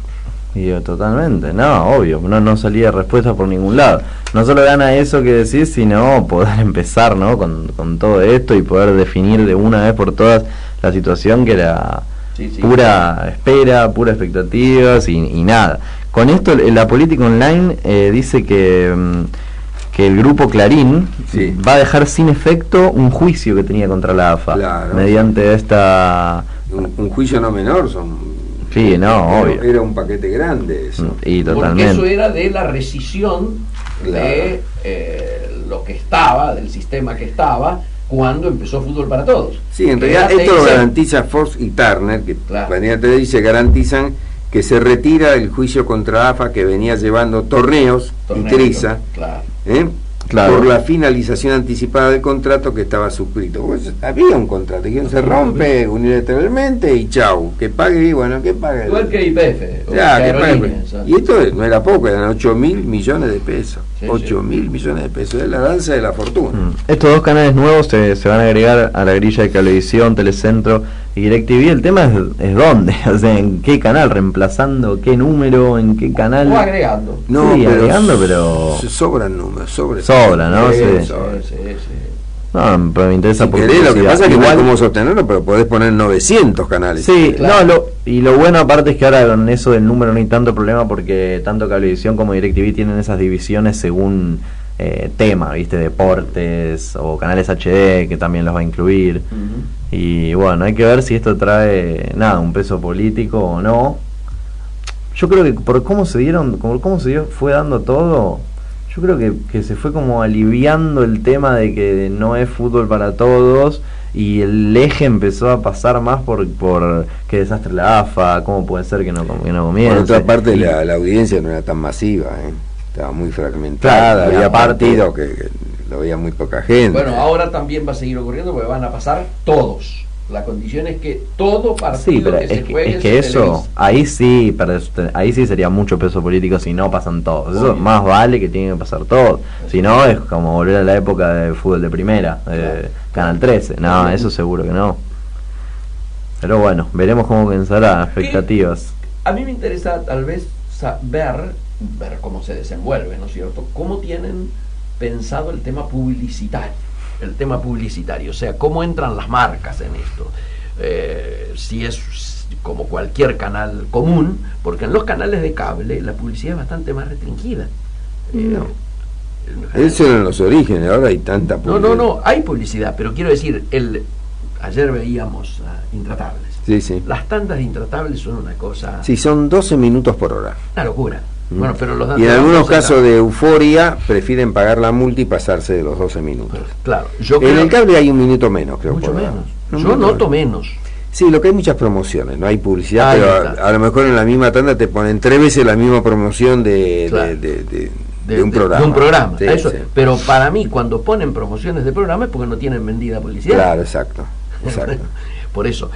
Y totalmente, no, obvio, no salía respuesta por ningún lado. No solo gana eso que decís, sino poder empezar, ¿no? con todo esto y poder definir de una vez por todas la situación que era pura espera, pura expectativas y nada. Con esto, la política online dice que el grupo Clarín va a dejar sin efecto un juicio que tenía contra la AFA, mediante esta... Un juicio no menor, Sí, no, obvio. Era un paquete grande eso. Y totalmente. Porque eso era de la rescisión de lo que estaba, del sistema que estaba, cuando empezó Fútbol para Todos. Sí, en realidad esto lo garantiza Fox y Turner, que te dice, garantizan que se retira el juicio contra AFA que venía llevando torneos y Triza. Por la finalización anticipada del contrato que estaba suscrito. Pues había un contrato que se rompe unilateralmente y chau, que pague, bueno, que pague. Igual que IPF. Y esto no era poco, eran 8.000 millones de pesos. 8.000 millones de pesos, es la danza de la fortuna. Estos 2 canales nuevos se van a agregar a la grilla de Cablevisión, Telecentro y DirecTV. El tema es dónde, o sea, en qué canal, reemplazando qué número, en qué canal. O agregando. No, sí, agregando, pero sobran números, sobra, ¿no? Sí. No, pero me interesa porque lo que pasa es que igual cómo sostenerlo, pero podés poner 900 canales. Sí, y lo bueno aparte es que ahora con eso del número no hay tanto problema porque tanto Cablevisión como DirecTV tienen esas divisiones según tema, ¿viste? Deportes o canales HD que también los va a incluir. Y bueno, hay que ver si esto trae un peso político o no. Yo creo que por cómo se fue dando todo, yo creo que se fue como aliviando el tema de que no es fútbol para todos y el eje empezó a pasar más por qué desastre la AFA, cómo puede ser que no comience. Por otra parte, la audiencia no era tan masiva, estaba muy fragmentada, había partidos que lo veía muy poca gente. Bueno, ahora también va a seguir ocurriendo porque van a pasar todos. La condición es que todo partido pero que se juegue es que eso, ahí sí sería mucho peso político si no pasan todos. Eso más vale que tiene que pasar todos. Si no, es como volver a la época de fútbol de primera, Canal 13. No, eso seguro que no. Pero bueno, veremos cómo pensará, expectativas. A mí me interesa tal vez ver cómo se desenvuelve, ¿no es cierto? ¿Cómo tienen pensado el tema publicitario? O sea, ¿cómo entran las marcas en esto? Si es como cualquier canal común, porque en los canales de cable la publicidad es bastante más restringida. Eso eran los orígenes, ahora hay tanta publicidad. No, hay publicidad, pero quiero decir, ayer veíamos Intratables. Sí. Las tandas de Intratables son una cosa... Sí, son 12 minutos por hora. Una locura. Bueno, pero los y en algunos casos de euforia prefieren pagar la multa y pasarse de los 12 minutos. Claro, en el cable hay un minuto menos, creo. Mucho menos. Yo noto menos. Sí, lo que hay muchas promociones, no hay publicidad, pero a lo mejor en la misma tanda te ponen 3 veces la misma promoción de un programa. De un programa, sí, eso. Sí. Pero para mí, cuando ponen promociones de programa es porque no tienen vendida publicidad. Claro, exacto. Por eso,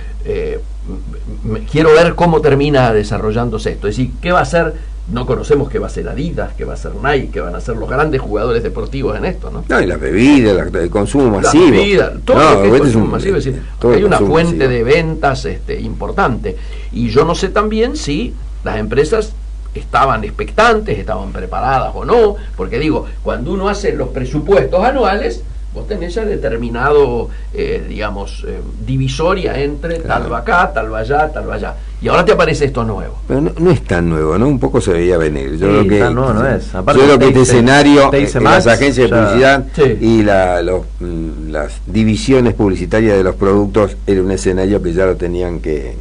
quiero ver cómo termina desarrollándose esto. Es decir, ¿qué va a ser? No conocemos qué va a ser Adidas, qué va a ser Nike, qué van a ser los grandes jugadores deportivos en esto, ¿no? No, y las bebidas, el consumo masivo. La bebida, todo lo que es consumo masivo. Es decir, hay una fuente masivo de ventas importante. Y yo no sé también si las empresas estaban expectantes, estaban preparadas o no, porque digo, cuando uno hace los presupuestos anuales, vos tenés ya determinado, divisoria entre tal va acá, tal va allá, tal va allá. Y ahora te aparece esto nuevo. Pero no es tan nuevo, ¿no? Un poco se veía venir. Yo creo que tan nuevo no es. Aparte, yo creo que este escenario, Max, las agencias de publicidad sí, y las divisiones publicitarias de los productos era un escenario que ya lo tenían que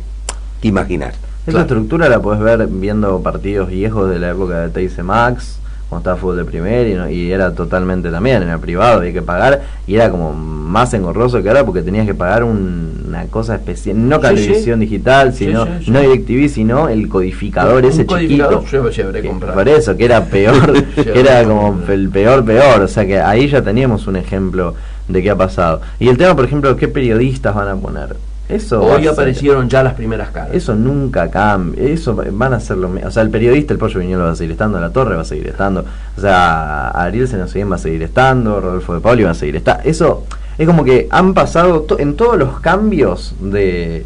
imaginar. Esa estructura la podés ver viendo partidos viejos de la época de Teis Max, cuando estaba fútbol de primera, y era totalmente también en el privado, había que pagar, y era como más engorroso que ahora porque tenías que pagar una cosa especial, no cablevisión digital, sino no DirecTV, sino el codificador ese chiquito. Yo habré comprado. Por eso, que era peor, era como el peor, o sea que ahí ya teníamos un ejemplo de qué ha pasado. Y el tema, por ejemplo, ¿qué periodistas van a poner? Eso hoy aparecieron ya las primeras caras. Eso nunca cambia. Eso van a ser lo mismo. O sea, el periodista, el Pollo Viñolo va a seguir estando, La Torre va a seguir estando. O sea, Ariel Senosiguen va a seguir estando, Rodolfo de Pauli va a seguir estando. Eso es como que han pasado en todos los cambios de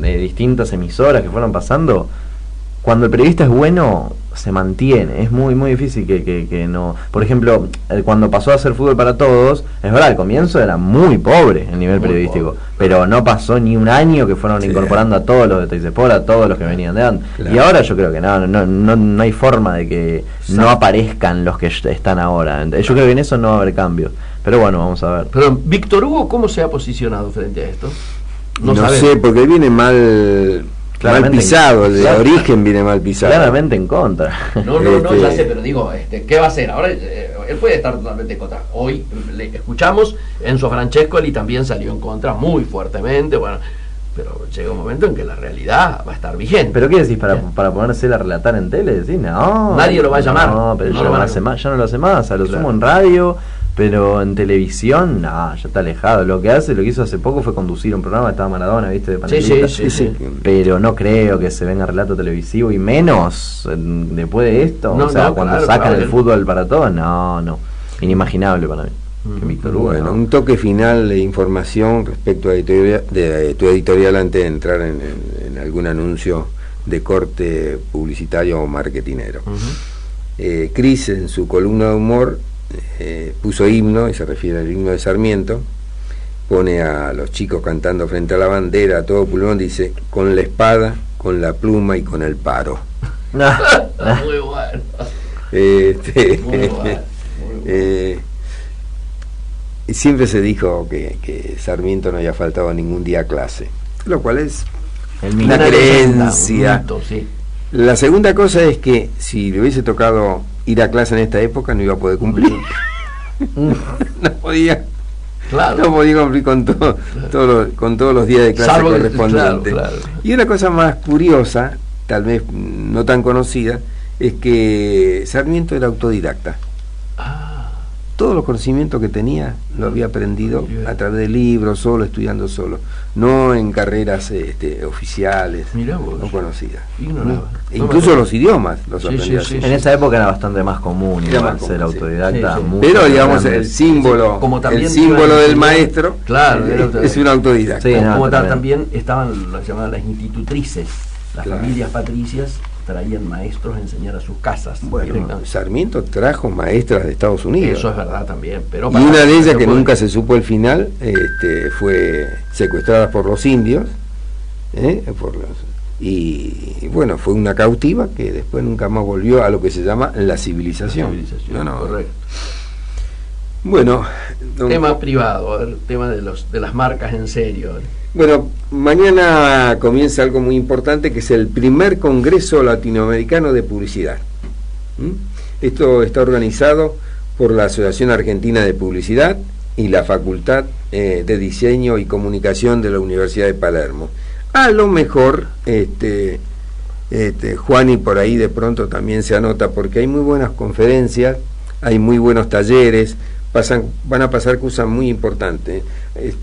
distintas emisoras que fueron pasando. Cuando el periodista es bueno, se mantiene. Es muy muy difícil que no. Por ejemplo, cuando pasó a hacer Fútbol para Todos, es verdad, al comienzo era muy pobre el nivel periodístico, pero no pasó ni un año que fueron incorporando a todos los de Teis Sport, a todos los que venían de antes. Claro. Y ahora yo creo que no hay forma de que no aparezcan los que están ahora. Yo creo que en eso no va a haber cambios. Pero bueno, vamos a ver. Pero Víctor Hugo, ¿cómo se ha posicionado frente a esto? No sé, porque viene mal pisado, el de origen viene mal pisado. Claramente en contra. No, ya sé, pero digo, ¿qué va a hacer? Ahora él puede estar totalmente en contra. Hoy le escuchamos, Enzo Francescoli también salió en contra muy fuertemente, bueno, pero llega un momento en que la realidad va a estar vigente. ¿Pero qué decís? ¿Para ponerse a relatar en tele? Decís, no. Nadie lo va a llamar. No, pero ya no lo hace más, a lo sumo en radio. Pero en televisión, ya está alejado. Lo que hizo hace poco fue conducir un programa, estaba Maradona, ¿viste? De panelista. Sí. Pero no creo que se venga relato televisivo, y menos después de esto. Cuando sacan el fútbol para todos, no. Inimaginable para mí. Que Víctor Hugo, bueno, un toque final de información respecto a tu editorial antes de entrar en algún anuncio de corte publicitario o marketinero. Cris, en su columna de humor, puso himno, y se refiere al himno de Sarmiento, pone a los chicos cantando frente a la bandera a todo pulmón, dice: con la espada, con la pluma y con el paro. Muy bueno. Muy bueno. Siempre se dijo que Sarmiento no había faltado ningún día a clase, lo cual es una creencia. La segunda cosa es que si le hubiese tocado ir a clase en esta época, no iba a poder cumplir. No podía cumplir con todos los días de clase correspondientes. Claro. Y una cosa más curiosa, tal vez no tan conocida, es que Sarmiento era autodidacta. Todos los conocimientos que tenía lo había aprendido a través de libros, estudiando solo, no en carreras oficiales o conocidas. Incluso los idiomas los aprendía. En esa época era bastante más común ser autodidacta. Pero digamos el símbolo del maestro, es un autodidacta. También estaban lo que llamaban las institutrices, las familias patricias traían maestros a enseñar a sus casas. Bueno, Sarmiento trajo maestras de Estados Unidos. Eso es verdad también. Pero y una de ellas, que nunca se supo el final, fue secuestrada por los indios, y bueno, fue una cautiva que después nunca más volvió a lo que se llama la civilización. Correcto. Bueno, tema privado, el tema de las marcas en serio. Bueno, mañana comienza algo muy importante, que es el primer Congreso Latinoamericano de Publicidad. Esto está organizado por la Asociación Argentina de Publicidad y la Facultad de Diseño y Comunicación de la Universidad de Palermo. A lo mejor Juani por ahí de pronto también se anota, porque hay muy buenas conferencias, hay muy buenos talleres, van a pasar cosas muy importantes.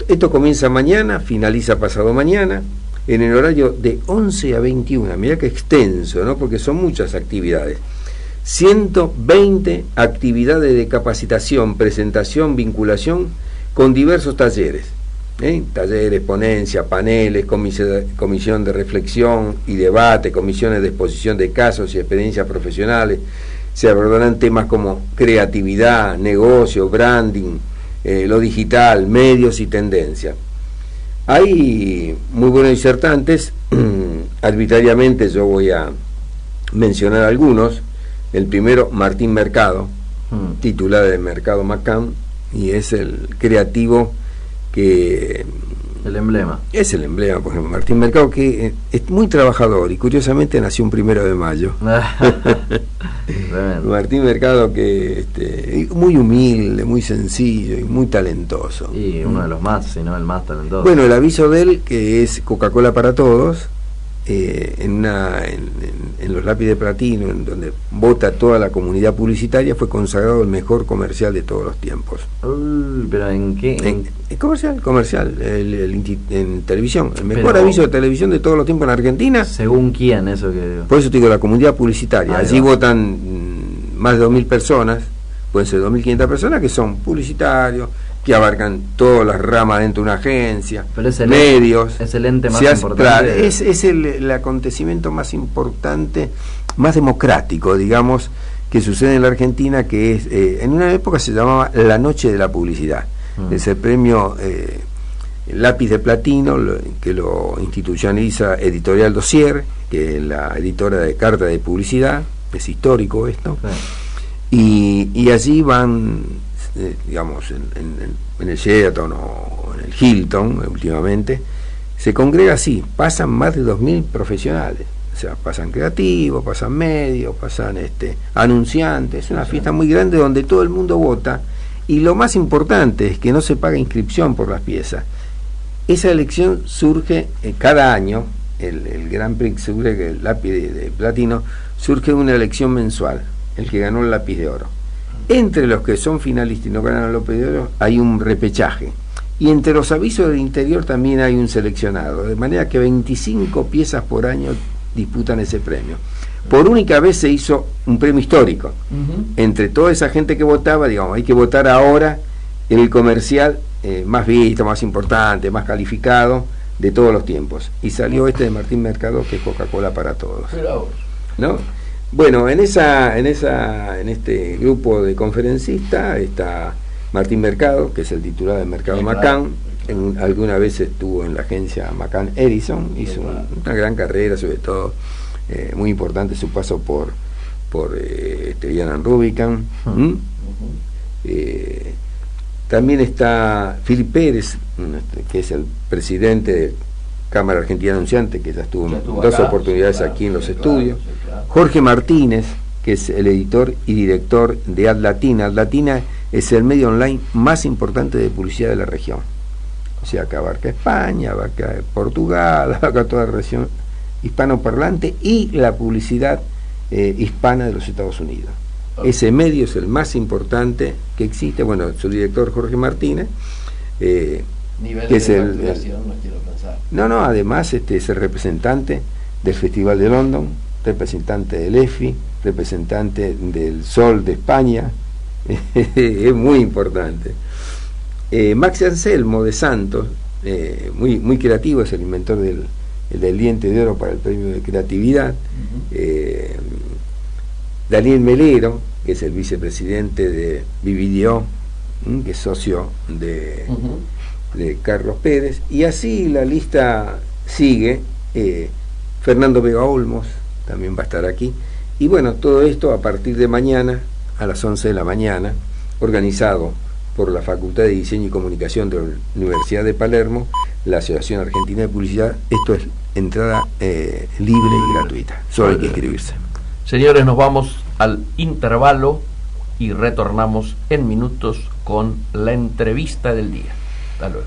Esto comienza mañana, finaliza pasado mañana, en el horario de 11 a 21. Mirá que extenso, ¿no? Porque son muchas actividades. 120 actividades de capacitación, presentación, vinculación, con diversos talleres. Talleres, ponencias, paneles, comisión de reflexión y debate, comisiones de exposición de casos y experiencias profesionales. Se abordarán temas como creatividad, negocio, branding, lo digital, medios y tendencias. Hay muy buenos disertantes. Arbitrariamente yo voy a mencionar algunos. El primero, Martín Mercado, titular de Mercado Macán, y es el creativo que... El emblema. Es el emblema, por ejemplo, Martín Mercado, que es muy trabajador y curiosamente nació un 1 de mayo. Martín Mercado, que muy humilde, muy sencillo y muy talentoso. Y uno de los más, si no el más talentoso. Bueno, el aviso de él, que es Coca-Cola para todos, en los lápices de platino, en donde vota toda la comunidad publicitaria, fue consagrado el mejor comercial de todos los tiempos. ¿Pero en qué? Comercial, en televisión, el mejor aviso de televisión de todos los tiempos en Argentina. ¿Según quién eso que...? Por eso te digo, la comunidad publicitaria. Allí votan más de 2.000 personas, pueden ser 2.500 personas, que son publicitarios, que abarcan todas las ramas dentro de una agencia, pero es medios. Es el ente más importante. Claro, es el acontecimiento más importante, más democrático, digamos, que sucede en la Argentina, que es, en una época se llamaba la Noche de la Publicidad. Es el premio Lápiz de Platino, que lo institucionaliza Editorial Dossier, que es la editora de carta de publicidad. Es histórico esto. Sí. Y allí van... digamos, en el Sheraton o en el Hilton últimamente, se congrega así, pasan más de 2.000 profesionales, o sea, pasan creativos, pasan medios, pasan anunciantes. Es una fiesta muy grande donde todo el mundo vota, y lo más importante es que no se paga inscripción por las piezas. Esa elección surge cada año, el Grand Prix surge, el lápiz de platino, surge una elección mensual, el que ganó el lápiz de oro. Entre los que son finalistas y no ganan el lápiz de oro hay un repechaje, y entre los avisos del interior también hay un seleccionado, de manera que 25 piezas por año disputan ese premio. Por única vez se hizo un premio histórico. Entre toda esa gente que votaba, digamos, hay que votar ahora el comercial más visto, más importante, más calificado de todos los tiempos, y salió de Martín Mercado, que es Coca-Cola para todos, ¿no? Bueno, en este grupo de conferencistas está Martín Mercado, que es el titular de Mercado Macán. Alguna vez estuvo en la agencia Macán Edison, hizo una gran carrera, sobre todo muy importante su paso por Ian Rubicam. También está Philip Pérez, que es el presidente de Cámara Argentina Anunciante, que ya estuvo en dos oportunidades aquí en los estudios. Jorge Martínez, que es el editor y director de Adlatina. Adlatina es el medio online más importante de publicidad de la región. O sea, que abarca España, abarca Portugal, abarca toda la región hispanoparlante y la publicidad hispana de los Estados Unidos. Ese medio es el más importante que existe. Bueno, su director Jorge Martínez, nivel que de facturación, no quiero pensar. No, además es el representante del Festival de London, representante del EFI, representante del Sol de España. Es muy importante. Max Anselmo de Santos, muy creativo, es el inventor del diente de oro para el premio de creatividad. Daniel Melero, que es el vicepresidente de Vividio, que es socio de Carlos Pérez, y así la lista sigue. Fernando Vega Olmos también va a estar aquí, y bueno, todo esto a partir de mañana a las 11 de la mañana, organizado por la Facultad de Diseño y Comunicación de la Universidad de Palermo, la Asociación Argentina de Publicidad. Esto es entrada libre y gratuita, solo hay que inscribirse. Señores, nos vamos al intervalo y retornamos en minutos con la entrevista del día. Hasta luego.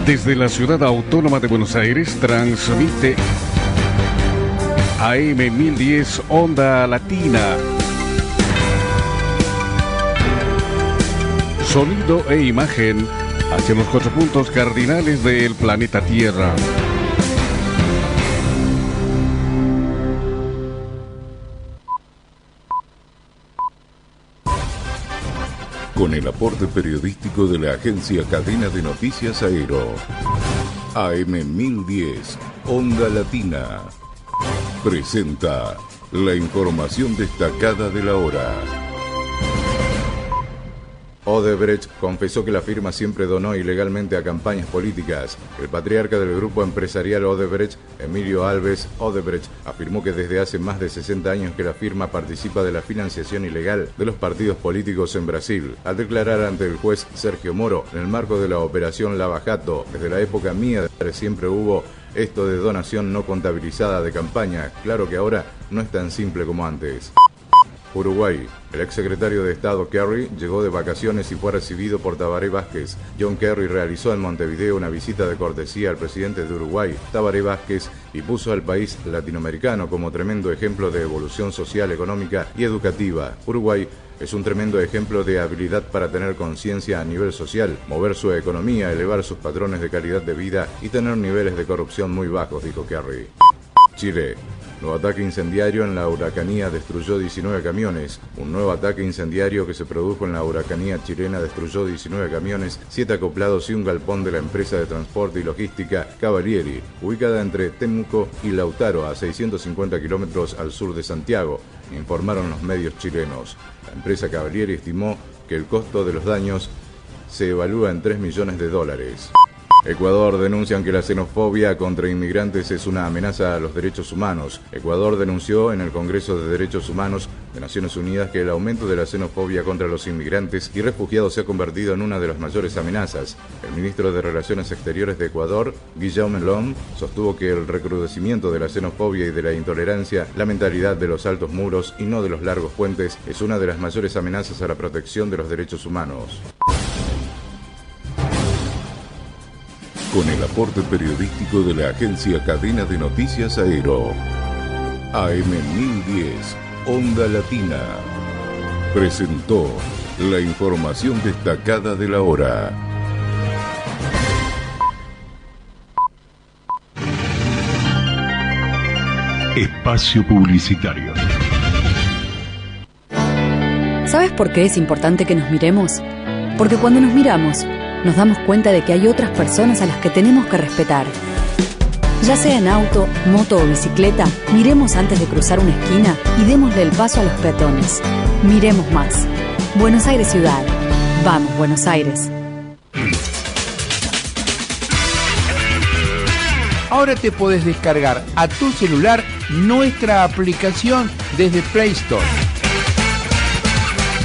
Desde la ciudad autónoma de Buenos Aires transmite AM 1010 Onda Latina. Sonido e imagen hacia los 4 puntos cardinales del planeta Tierra. Con el aporte periodístico de la agencia Cadena de Noticias Aero. AM 1010 Onda Latina presenta la información destacada de la hora. Odebrecht confesó que la firma siempre donó ilegalmente a campañas políticas. El patriarca del grupo empresarial Odebrecht, Emilio Alves Odebrecht, afirmó que desde hace más de 60 años que la firma participa de la financiación ilegal de los partidos políticos en Brasil. Al declarar ante el juez Sergio Moro, en el marco de la operación Lava Jato, desde la época mía siempre hubo esto de donación no contabilizada de campaña. Claro que ahora no es tan simple como antes. Uruguay. El exsecretario de Estado Kerry llegó de vacaciones y fue recibido por Tabaré Vázquez. John Kerry realizó en Montevideo una visita de cortesía al presidente de Uruguay, Tabaré Vázquez, y puso al país latinoamericano como tremendo ejemplo de evolución social, económica y educativa. Uruguay es un tremendo ejemplo de habilidad para tener conciencia a nivel social, mover su economía, elevar sus patrones de calidad de vida y tener niveles de corrupción muy bajos, dijo Kerry. Chile. Nuevo ataque incendiario en la Huracanía destruyó 19 camiones. Un nuevo ataque incendiario que se produjo en la Huracanía chilena destruyó 19 camiones, 7 acoplados y un galpón de la empresa de transporte y logística Cavalieri, ubicada entre Temuco y Lautaro, a 650 kilómetros al sur de Santiago, informaron los medios chilenos. La empresa Cavalieri estimó que el costo de los daños se evalúa en $3 millones. Ecuador denuncian que la xenofobia contra inmigrantes es una amenaza a los derechos humanos. Ecuador denunció en el Congreso de Derechos Humanos de Naciones Unidas que el aumento de la xenofobia contra los inmigrantes y refugiados se ha convertido en una de las mayores amenazas. El ministro de Relaciones Exteriores de Ecuador, Guillaume Lom, sostuvo que el recrudecimiento de la xenofobia y de la intolerancia, la mentalidad de los altos muros y no de los largos puentes, es una de las mayores amenazas a la protección de los derechos humanos. Con el aporte periodístico de la agencia Cadena de Noticias Aero. AM 1010 Onda Latina presentó la información destacada de la hora. Espacio publicitario. ¿Sabes por qué es importante que nos miremos? Porque cuando nos miramos, nos damos cuenta de que hay otras personas a las que tenemos que respetar. Ya sea en auto, moto o bicicleta, miremos antes de cruzar una esquina y démosle el paso a los peatones. Miremos más. Buenos Aires Ciudad. Vamos, Buenos Aires. Ahora te podés descargar a tu celular nuestra aplicación desde Play Store.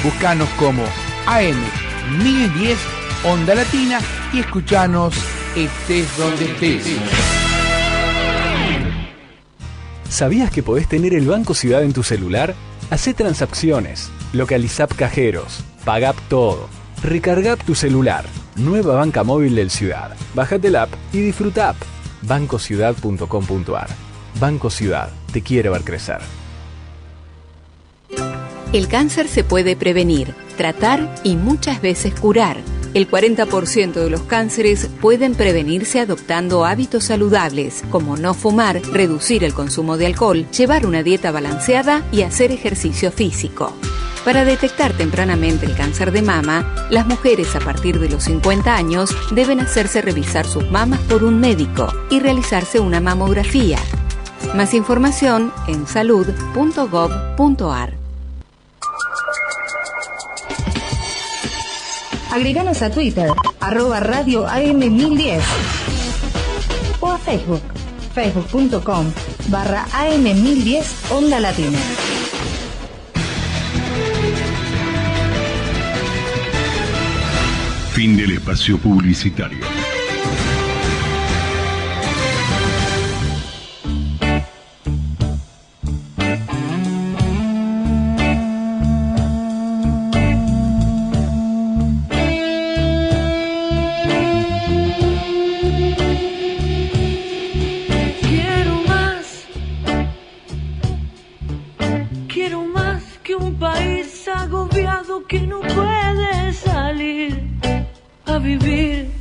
Búscanos como AM 1010 Onda Latina y escuchanos estés donde estés. ¿Sabías que podés tener el Banco Ciudad en tu celular? Hacé transacciones, localizá cajeros, pagá todo, recargá tu celular. Nueva banca móvil del Ciudad. Bájate la app y disfruta. bancociudad.com.ar. Banco Ciudad, te quiere ver crecer. El cáncer se puede prevenir, tratar y muchas veces curar. El 40% de los cánceres pueden prevenirse adoptando hábitos saludables, como no fumar, reducir el consumo de alcohol, llevar una dieta balanceada y hacer ejercicio físico. Para detectar tempranamente el cáncer de mama, las mujeres a partir de los 50 años deben hacerse revisar sus mamas por un médico y realizarse una mamografía. Más información en salud.gov.ar. Agreganos a Twitter, @Radio AM1010 o a Facebook, facebook.com/AM1010 Onda Latina. Fin del espacio publicitario. Quiero más que un país agobiado que no puede salir a vivir,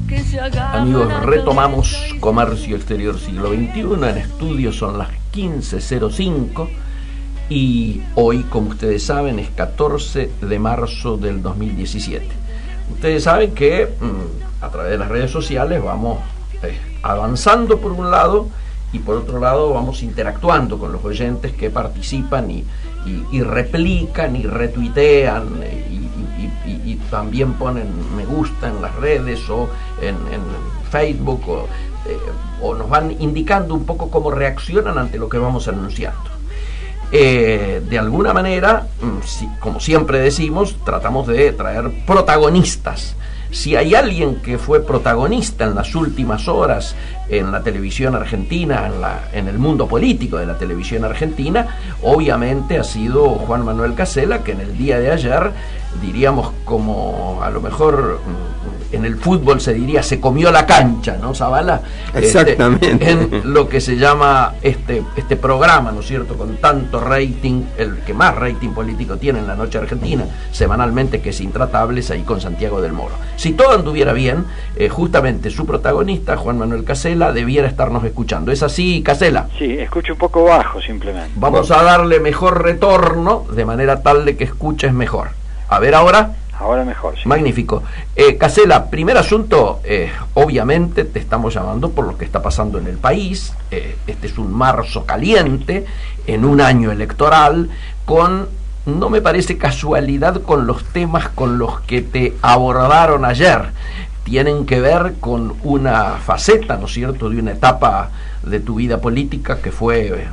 que se haga. Amigos, retomamos Comercio Exterior Siglo XXI. En estudio son las 15:05 y hoy, como ustedes saben, es 14 de marzo del 2017. Ustedes saben que a través de las redes sociales vamos avanzando por un lado y por otro lado vamos interactuando con los oyentes que participan y replican y retuitean y también ponen me gusta en las redes o en Facebook o nos van indicando un poco cómo reaccionan ante lo que vamos anunciando. De alguna manera, como siempre decimos, tratamos de traer protagonistas. Si hay alguien que fue protagonista en las últimas horas en la televisión argentina, en el mundo político de la televisión argentina, obviamente ha sido Juan Manuel Casella, que en el día de ayer, diríamos como a lo mejor en el fútbol se diría, se comió la cancha, ¿no, Zavala? Exactamente. En lo que se llama este programa, ¿no es cierto?, con tanto rating, el que más rating político tiene en la noche argentina, semanalmente, que es Intratables, ahí con Santiago del Moro. Si todo anduviera bien, justamente su protagonista, Juan Manuel Casella, debiera estarnos escuchando. ¿Es así, Casella? Sí, escucho un poco bajo simplemente. Vamos a darle mejor retorno, de manera tal de que escuches mejor. A ver ahora. Ahora mejor, sí. Magnífico. Casella, primer asunto, obviamente te estamos llamando por lo que está pasando en el país. Este es un marzo caliente, en un año electoral, no me parece casualidad con los temas con los que te abordaron ayer. Tienen que ver con una faceta, ¿no es cierto?, de una etapa de tu vida política que fue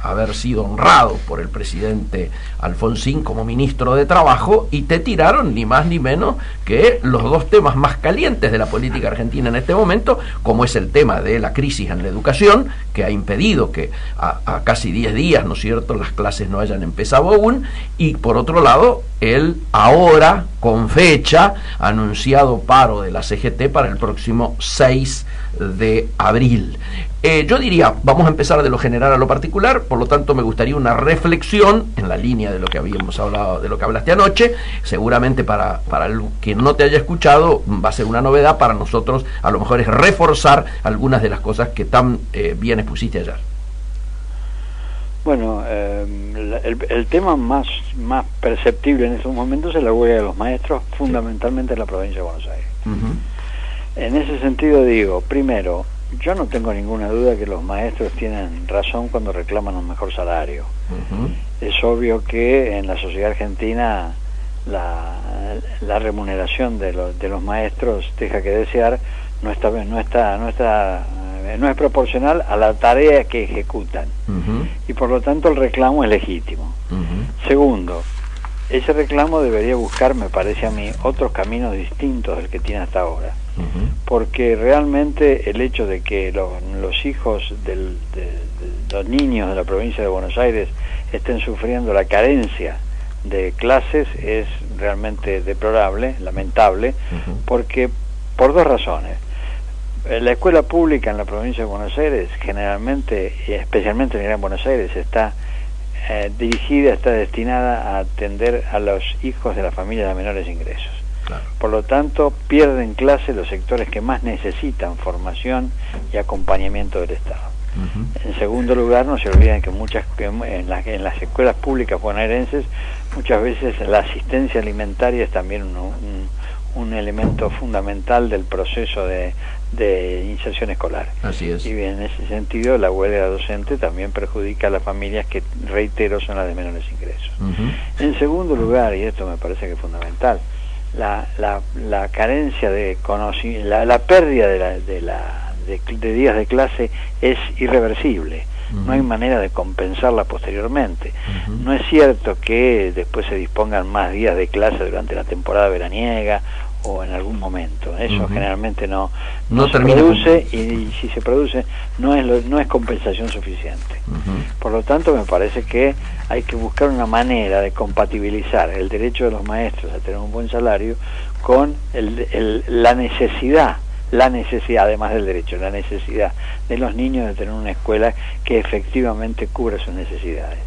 haber sido honrado por el presidente Alfonsín como ministro de Trabajo, y te tiraron ni más ni menos que los dos temas más calientes de la política argentina en este momento, como es el tema de la crisis en la educación, que ha impedido que a casi 10 días, ¿no es cierto?, las clases no hayan empezado aún, y por otro lado, el ahora, con fecha, anunciado paro de la CGT para el próximo 6 de abril. Yo diría, vamos a empezar de lo general a lo particular, por lo tanto me gustaría una reflexión en la línea de lo que habíamos hablado, de lo que hablaste anoche. Seguramente para el que no te haya escuchado va a ser una novedad para nosotros, a lo mejor es reforzar algunas de las cosas que tan bien expusiste ayer. Bueno, el tema más perceptible en estos momentos es la huelga de los maestros, fundamentalmente en la provincia de Buenos Aires. En ese sentido digo, primero, yo no tengo ninguna duda que los maestros tienen razón cuando reclaman un mejor salario. Es obvio que en la sociedad argentina la remuneración de los maestros deja que desear, no es proporcional a la tarea que ejecutan, y por lo tanto el reclamo es legítimo. Segundo, ese reclamo debería buscar, me parece a mí, otros caminos distintos del que tiene hasta ahora, porque realmente el hecho de que los hijos de los niños de la provincia de Buenos Aires estén sufriendo la carencia de clases es realmente deplorable, lamentable, porque por dos razones. La escuela pública en la provincia de Buenos Aires, generalmente, y especialmente en el Gran Buenos Aires, está destinada a atender a los hijos de las familias de menores ingresos. Claro. Por lo tanto, pierden clase los sectores que más necesitan formación y acompañamiento del Estado. En segundo lugar, no se olviden que en las escuelas públicas bonaerenses muchas veces la asistencia alimentaria es también un elemento fundamental del proceso de inserción escolar. Así es. Y bien, en ese sentido, la huelga docente también perjudica a las familias que, reitero, son las de menores ingresos. En segundo lugar, y esto me parece que es fundamental, la carencia de conocimiento, la pérdida de días de clase es irreversible. No hay manera de compensarla posteriormente. No es cierto que después se dispongan más días de clase durante la temporada veraniega o en algún momento. Eso generalmente no se produce, y si se produce no es compensación suficiente. Por lo tanto, me parece que hay que buscar una manera de compatibilizar el derecho de los maestros a tener un buen salario con la necesidad, además del derecho, la necesidad de los niños de tener una escuela que efectivamente cubra sus necesidades.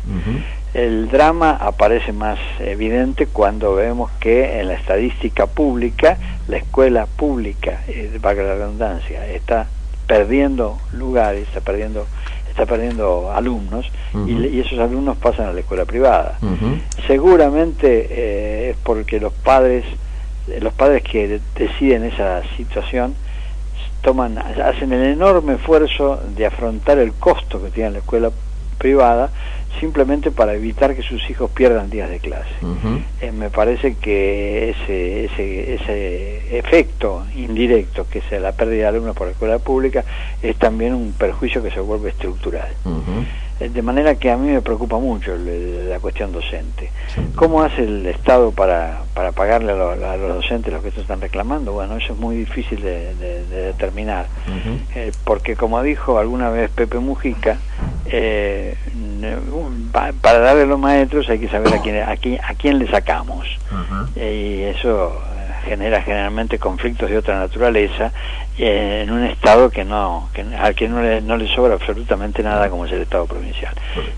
El drama aparece más evidente cuando vemos que en la estadística pública, la escuela pública, valga la redundancia, está perdiendo lugares, está perdiendo alumnos, y esos alumnos pasan a la escuela privada. Seguramente es porque los padres que deciden esa situación hacen el enorme esfuerzo de afrontar el costo que tiene la escuela privada simplemente para evitar que sus hijos pierdan días de clase. Me parece que ese efecto indirecto, que es la pérdida de alumnos por la escuela pública, es también un perjuicio que se vuelve estructural. De manera que a mí me preocupa mucho la cuestión docente. ¿Cómo hace el Estado para pagarle a los docentes lo que estos están reclamando? Bueno, eso es muy difícil de determinar, porque como dijo alguna vez Pepe Mujica, para darle a los maestros hay que saber a quién le sacamos, y eso genera generalmente conflictos de otra naturaleza en un estado al que no le sobra absolutamente nada, como es el Estado provincial.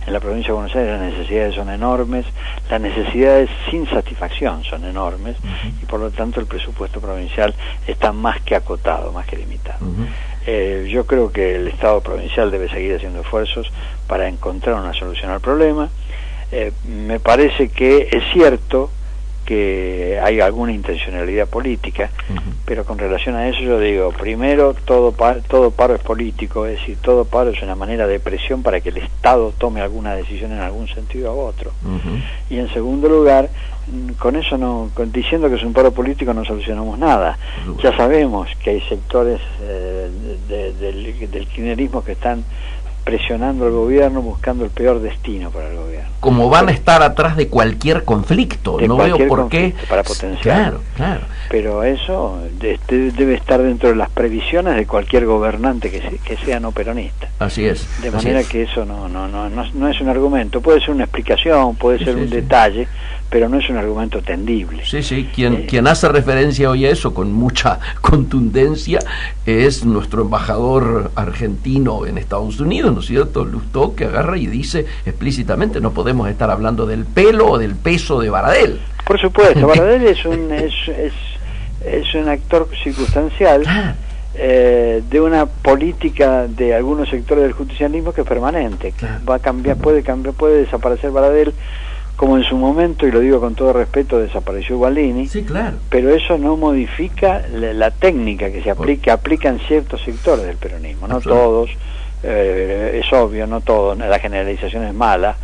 En la provincia de Buenos Aires las necesidades son enormes, las necesidades sin satisfacción son enormes, y por lo tanto el presupuesto provincial está más que acotado, más que limitado. Yo creo que el Estado provincial debe seguir haciendo esfuerzos para encontrar una solución al problema. Me parece que es cierto que hay alguna intencionalidad política, pero con relación a eso yo digo, primero, todo paro es político, es decir, todo paro es una manera de presión para que el Estado tome alguna decisión en algún sentido u otro. Y en segundo lugar, con eso diciendo que es un paro político no solucionamos nada. Ya sabemos que hay sectores del kirchnerismo que están presionando al gobierno, buscando el peor destino para el gobierno. Como van a estar atrás de cualquier conflicto, no veo por qué. Para potenciar. Claro. Pero eso debe estar dentro de las previsiones de cualquier gobernante que sea no peronista. Así es. De manera que eso no es un argumento. Puede ser una explicación, puede ser un detalle, pero no es un argumento tendible. Quien hace referencia hoy a eso con mucha contundencia es nuestro embajador argentino en Estados Unidos, ¿no es cierto? Lustó, que agarra y dice explícitamente: no podemos estar hablando del pelo o del peso de Baradel. Por supuesto, Baradel es un actor circunstancial de una política de algunos sectores del justicialismo que es permanente. Va a cambiar, puede desaparecer Baradel, como en su momento, y lo digo con todo respeto, desapareció Gualdini, pero eso no modifica la técnica que se aplica en ciertos sectores del peronismo, no todos. Es obvio, no todo, la generalización es mala,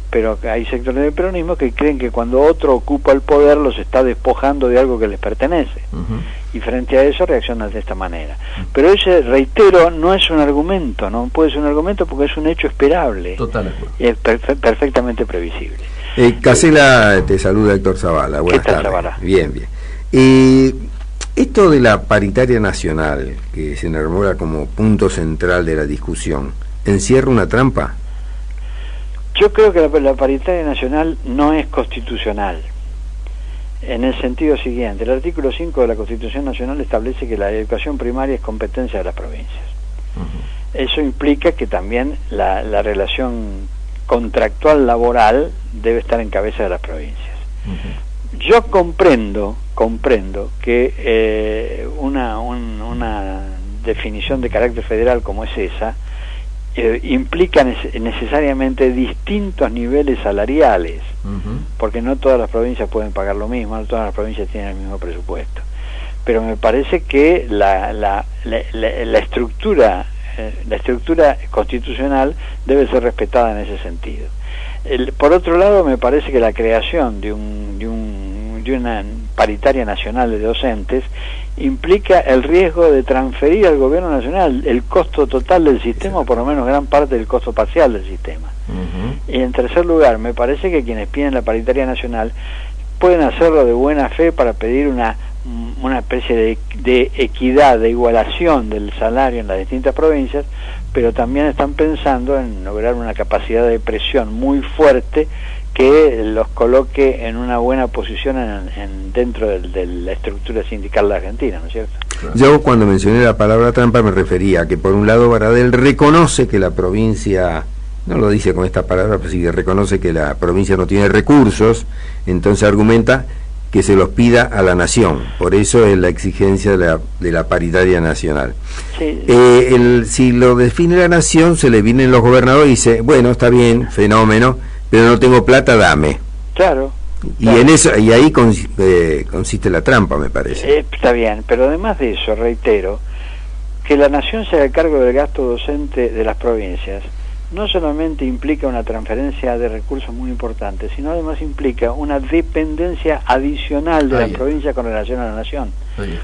pero hay sectores del peronismo que creen que cuando otro ocupa el poder los está despojando de algo que les pertenece, y frente a eso reaccionan de esta manera. Pero ese, reitero, no es un argumento, no puede ser un argumento porque es un hecho esperable, es perfectamente previsible. Casela, te saluda Héctor Zavala. Buenas tardes. Zavala? Bien. Esto de la paritaria nacional, que se enarbola como punto central de la discusión, ¿encierra una trampa? Yo creo que la paritaria nacional no es constitucional, en el sentido siguiente: el artículo 5 de la Constitución Nacional establece que la educación primaria es competencia de las provincias. Eso implica que también la relación contractual laboral debe estar en cabeza de las provincias. Yo comprendo que una definición de carácter federal como es esa implica necesariamente distintos niveles salariales, porque no todas las provincias pueden pagar lo mismo, no todas las provincias tienen el mismo presupuesto. Pero me parece que la estructura constitucional debe ser respetada en ese sentido. Por otro lado, me parece que la creación de una paritaria nacional de docentes implica el riesgo de transferir al gobierno nacional el costo total del sistema, o por lo menos gran parte del costo parcial del sistema. Y en tercer lugar, me parece que quienes piden la paritaria nacional pueden hacerlo de buena fe para pedir una especie de equidad, de igualación del salario en las distintas provincias, pero también están pensando en lograr una capacidad de presión muy fuerte que los coloque en una buena posición dentro de la estructura sindical de Argentina, ¿no es cierto? Yo cuando mencioné la palabra trampa me refería a que por un lado Baradel reconoce que la provincia, no lo dice con esta palabra, pero sí que reconoce que la provincia no tiene recursos, entonces argumenta que se los pida a la nación, por eso es la exigencia de la paritaria nacional. Sí. Si lo define la nación, se le vienen los gobernadores y dice, bueno, está bien, fenómeno, pero no tengo plata, dame. Claro. Y en eso, y ahí consiste la trampa, me parece. Está bien, pero además de eso, reitero, que la nación se haga cargo del gasto docente de las provincias, no solamente implica una transferencia de recursos muy importante, sino además implica una dependencia adicional de la provincia con relación a la nación.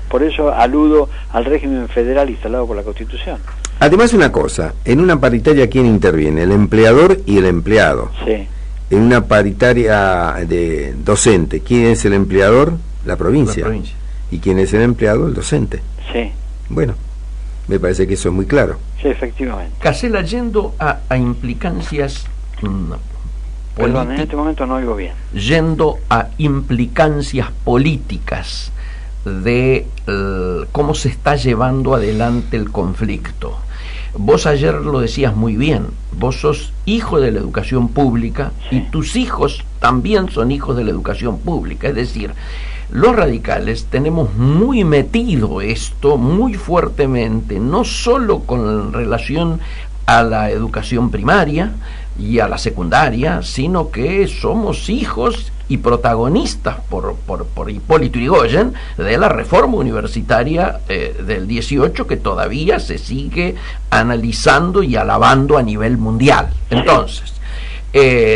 Por eso aludo al régimen federal instalado por la Constitución. Además, una cosa, en una paritaria, ¿quién interviene? El empleador y el empleado. Sí. En una paritaria de docente, ¿quién es el empleador? La provincia. ¿Y quién es el empleado? El docente. Sí. Bueno, me parece que eso es muy claro. Sí, efectivamente. Casella, yendo a implicancias perdón, en este momento no oigo bien. Yendo a implicancias políticas de cómo se está llevando adelante el conflicto. Vos ayer lo decías muy bien, vos sos hijo de la educación pública, sí, y tus hijos también son hijos de la educación pública, es decir, los radicales tenemos muy metido esto muy fuertemente, no solo con relación a la educación primaria y a la secundaria, sino que somos hijos y protagonistas por Hipólito Yrigoyen de la reforma universitaria del 18, que todavía se sigue analizando y alabando a nivel mundial. Entonces,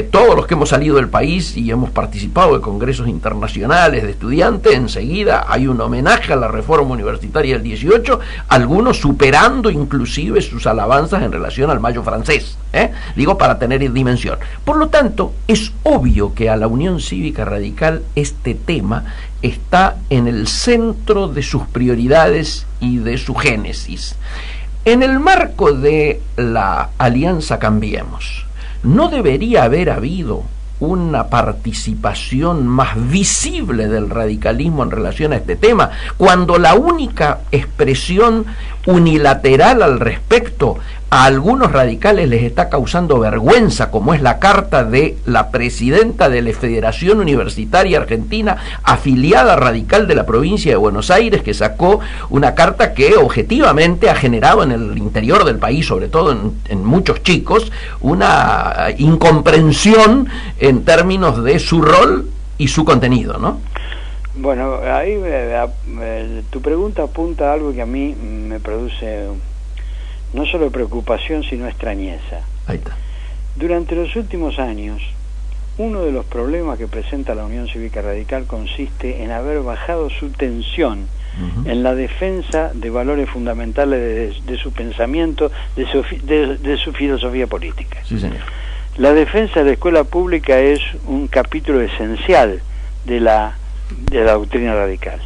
todos los que hemos salido del país y hemos participado de congresos internacionales de estudiantes, enseguida hay un homenaje a la reforma universitaria del 18, algunos superando inclusive sus alabanzas en relación al Mayo francés, digo, para tener dimensión. Por lo tanto, es obvio que a la Unión Cívica Radical este tema está en el centro de sus prioridades y de su génesis. En el marco de la Alianza Cambiemos, ¿no debería haber habido una participación más visible del radicalismo en relación a este tema, cuando la única expresión unilateral al respecto a algunos radicales les está causando vergüenza, como es la carta de la presidenta de la Federación Universitaria Argentina, afiliada radical de la provincia de Buenos Aires, que sacó una carta que objetivamente ha generado en el interior del país, sobre todo en muchos chicos, una incomprensión en términos de su rol y su contenido, ¿no? Bueno, ahí tu pregunta apunta a algo que a mí me produce no solo preocupación, sino extrañeza. Ahí está. Durante los últimos años, uno de los problemas que presenta la Unión Cívica Radical consiste en haber bajado su tensión en la defensa de valores fundamentales de su pensamiento, de su filosofía política. Sí, señor. La defensa de la escuela pública es un capítulo esencial de la doctrina radical.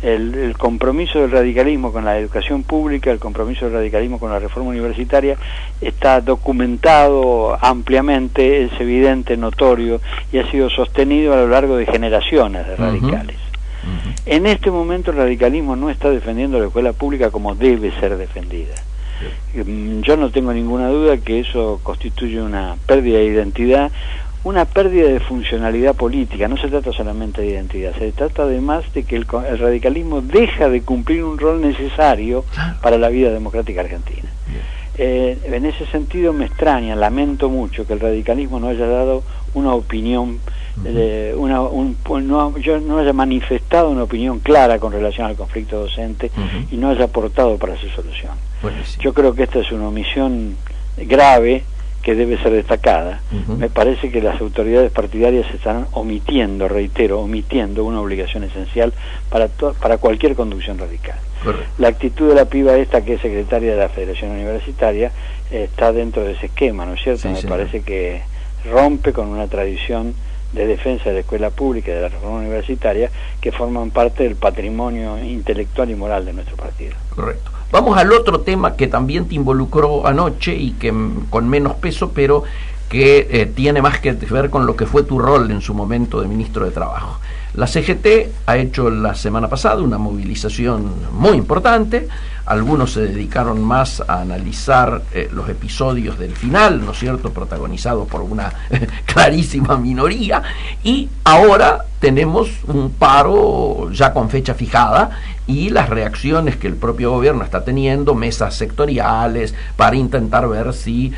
El compromiso del radicalismo con la educación pública, el compromiso del radicalismo con la reforma universitaria está documentado ampliamente, es evidente, notorio, y ha sido sostenido a lo largo de generaciones de radicales. En este momento el radicalismo no está defendiendo la escuela pública como debe ser defendida. Yo no tengo ninguna duda que eso constituye una pérdida de identidad, una pérdida de funcionalidad política. No se trata solamente de identidad, se trata además de que el radicalismo deja de cumplir un rol necesario para la vida democrática argentina. En ese sentido me extraña, lamento mucho que el radicalismo no haya dado una opinión, no haya manifestado una opinión clara con relación al conflicto docente y no haya aportado para su solución. Yo creo que esta es una omisión grave que debe ser destacada. Me parece que las autoridades partidarias están omitiendo, reitero, omitiendo una obligación esencial para cualquier conducción radical. La actitud de la piba esta, que es secretaria de la Federación Universitaria, está dentro de ese esquema, ¿no es cierto? Me parece que rompe con una tradición de defensa de la escuela pública y de la reforma universitaria que forman parte del patrimonio intelectual y moral de nuestro partido. Correcto. Vamos al otro tema que también te involucró anoche y que con menos peso, pero que tiene más que ver con lo que fue tu rol en su momento de ministro de Trabajo. La CGT ha hecho la semana pasada una movilización muy importante. Algunos se dedicaron más a analizar los episodios del final, ¿no es cierto?, protagonizados por una clarísima minoría, y ahora tenemos un paro ya con fecha fijada y las reacciones que el propio gobierno está teniendo, mesas sectoriales, para intentar ver si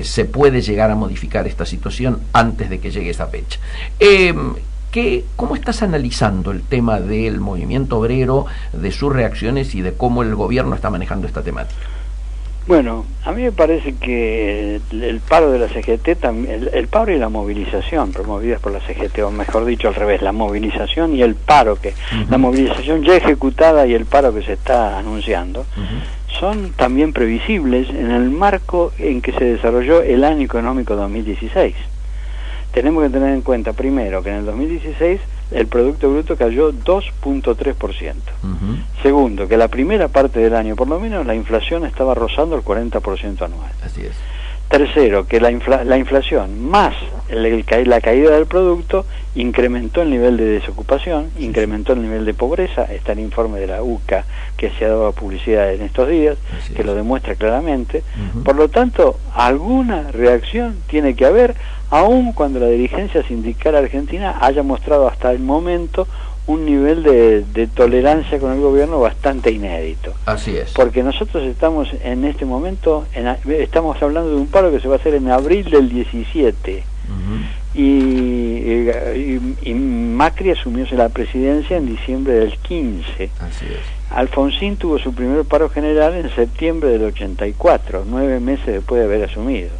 se puede llegar a modificar esta situación antes de que llegue esa fecha. ¿Cómo estás analizando el tema del movimiento obrero, de sus reacciones y de cómo el gobierno está manejando esta temática? Bueno, a mí me parece que el paro de la CGT, el paro y la movilización promovidas por la CGT, o mejor dicho al revés, la movilización y el paro, la movilización ya ejecutada y el paro que se está anunciando, son también previsibles en el marco en que se desarrolló el año económico 2016. Tenemos que tener en cuenta, primero, que en el 2016 el Producto Bruto cayó 2.3%. Segundo, que la primera parte del año, por lo menos, la inflación estaba rozando el 40% anual. Así es. Tercero, que la inflación más la caída del producto incrementó el nivel de desocupación, incrementó el nivel de pobreza. Está el informe de la UCA que se ha dado publicidad en estos días, que lo demuestra claramente. Por lo tanto, alguna reacción tiene que haber, aun cuando la dirigencia sindical argentina haya mostrado hasta el momento un nivel de tolerancia con el gobierno bastante inédito. Así es. Porque nosotros estamos en este momento, estamos hablando de un paro que se va a hacer en abril del 17. Y Macri asumió la presidencia en diciembre del 15. Así es. Alfonsín tuvo su primer paro general en septiembre del 84, 9 meses después de haber asumido.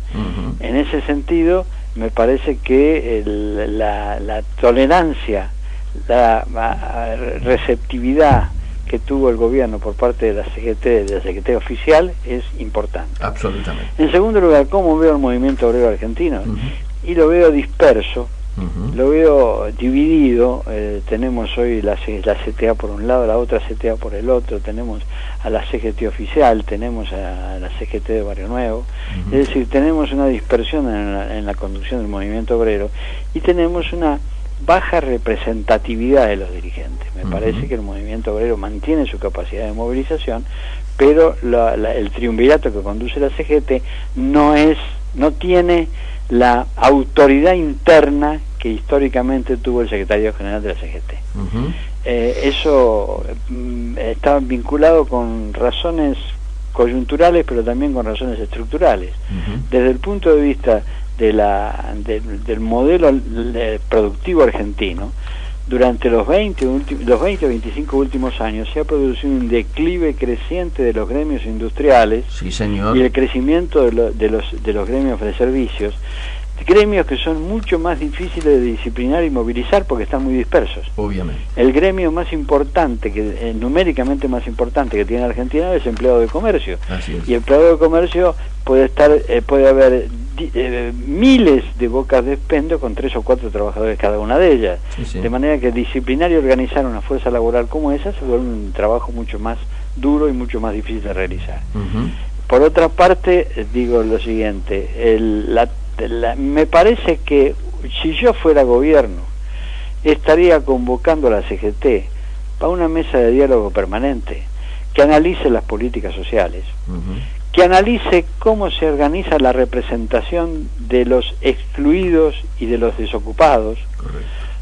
En ese sentido, me parece que la tolerancia, la receptividad que tuvo el gobierno por parte de la CGT oficial es importante. Absolutamente. En segundo lugar, ¿cómo veo el movimiento obrero argentino? Y lo veo disperso, lo veo dividido. Tenemos hoy la CTA por un lado, la otra CTA por el otro, tenemos a la CGT oficial, tenemos a la CGT de Barrio Nuevo, es decir, tenemos una dispersión en la conducción del movimiento obrero y tenemos una baja representatividad de los dirigentes. Me parece que el movimiento obrero mantiene su capacidad de movilización, pero el triunvirato que conduce la CGT no tiene la autoridad interna que históricamente tuvo el secretario general de la CGT. Eso está vinculado con razones coyunturales, pero también con razones estructurales. Desde el punto de vista del modelo productivo argentino, durante los 20 o 25 últimos años se ha producido un declive creciente de los gremios industriales. Sí, señor. Y el crecimiento de los gremios de servicios, gremios que son mucho más difíciles de disciplinar y movilizar porque están muy dispersos. Obviamente. El gremio más importante, numéricamente más importante que tiene Argentina, es empleado de comercio. Así es. Y el empleado de comercio puede haber miles de bocas de expendio con 3 o 4 trabajadores cada una de ellas. De manera que disciplinar y organizar una fuerza laboral como esa se vuelve un trabajo mucho más duro y mucho más difícil de realizar. Por otra parte, digo lo siguiente, me parece que si yo fuera gobierno estaría convocando a la CGT para una mesa de diálogo permanente que analice las políticas sociales, que analice cómo se organiza la representación de los excluidos y de los desocupados,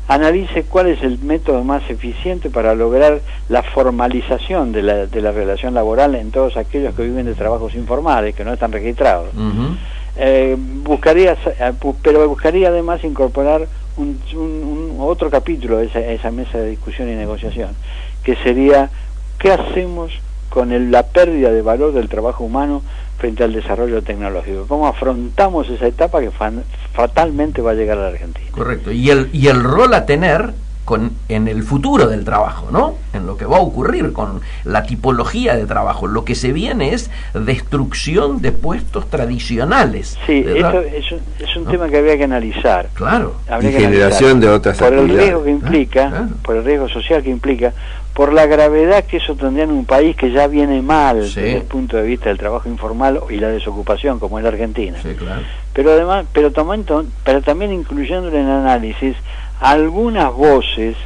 analice cuál es el método más eficiente para lograr la formalización de la relación laboral en todos aquellos que viven de trabajos informales, que no están registrados. Buscaría además incorporar otro capítulo a esa mesa de discusión y negociación, que sería ¿qué hacemos con la pérdida de valor del trabajo humano frente al desarrollo tecnológico? ¿Cómo afrontamos esa etapa que fatalmente va a llegar a la Argentina? Correcto, y el rol a tener en el futuro del trabajo, ¿no? En lo que va a ocurrir con la tipología de trabajo. Lo que se viene es destrucción de puestos tradicionales. Sí, eso es un tema que habría que analizar. Claro. Y generación de otras actividades. Por el riesgo que implica, por el riesgo social que implica, por la gravedad que eso tendría en un país que ya viene mal desde el punto de vista del trabajo informal y la desocupación, como es la Argentina. Sí, claro. Pero además, pero también incluyendo en el análisis algunas voces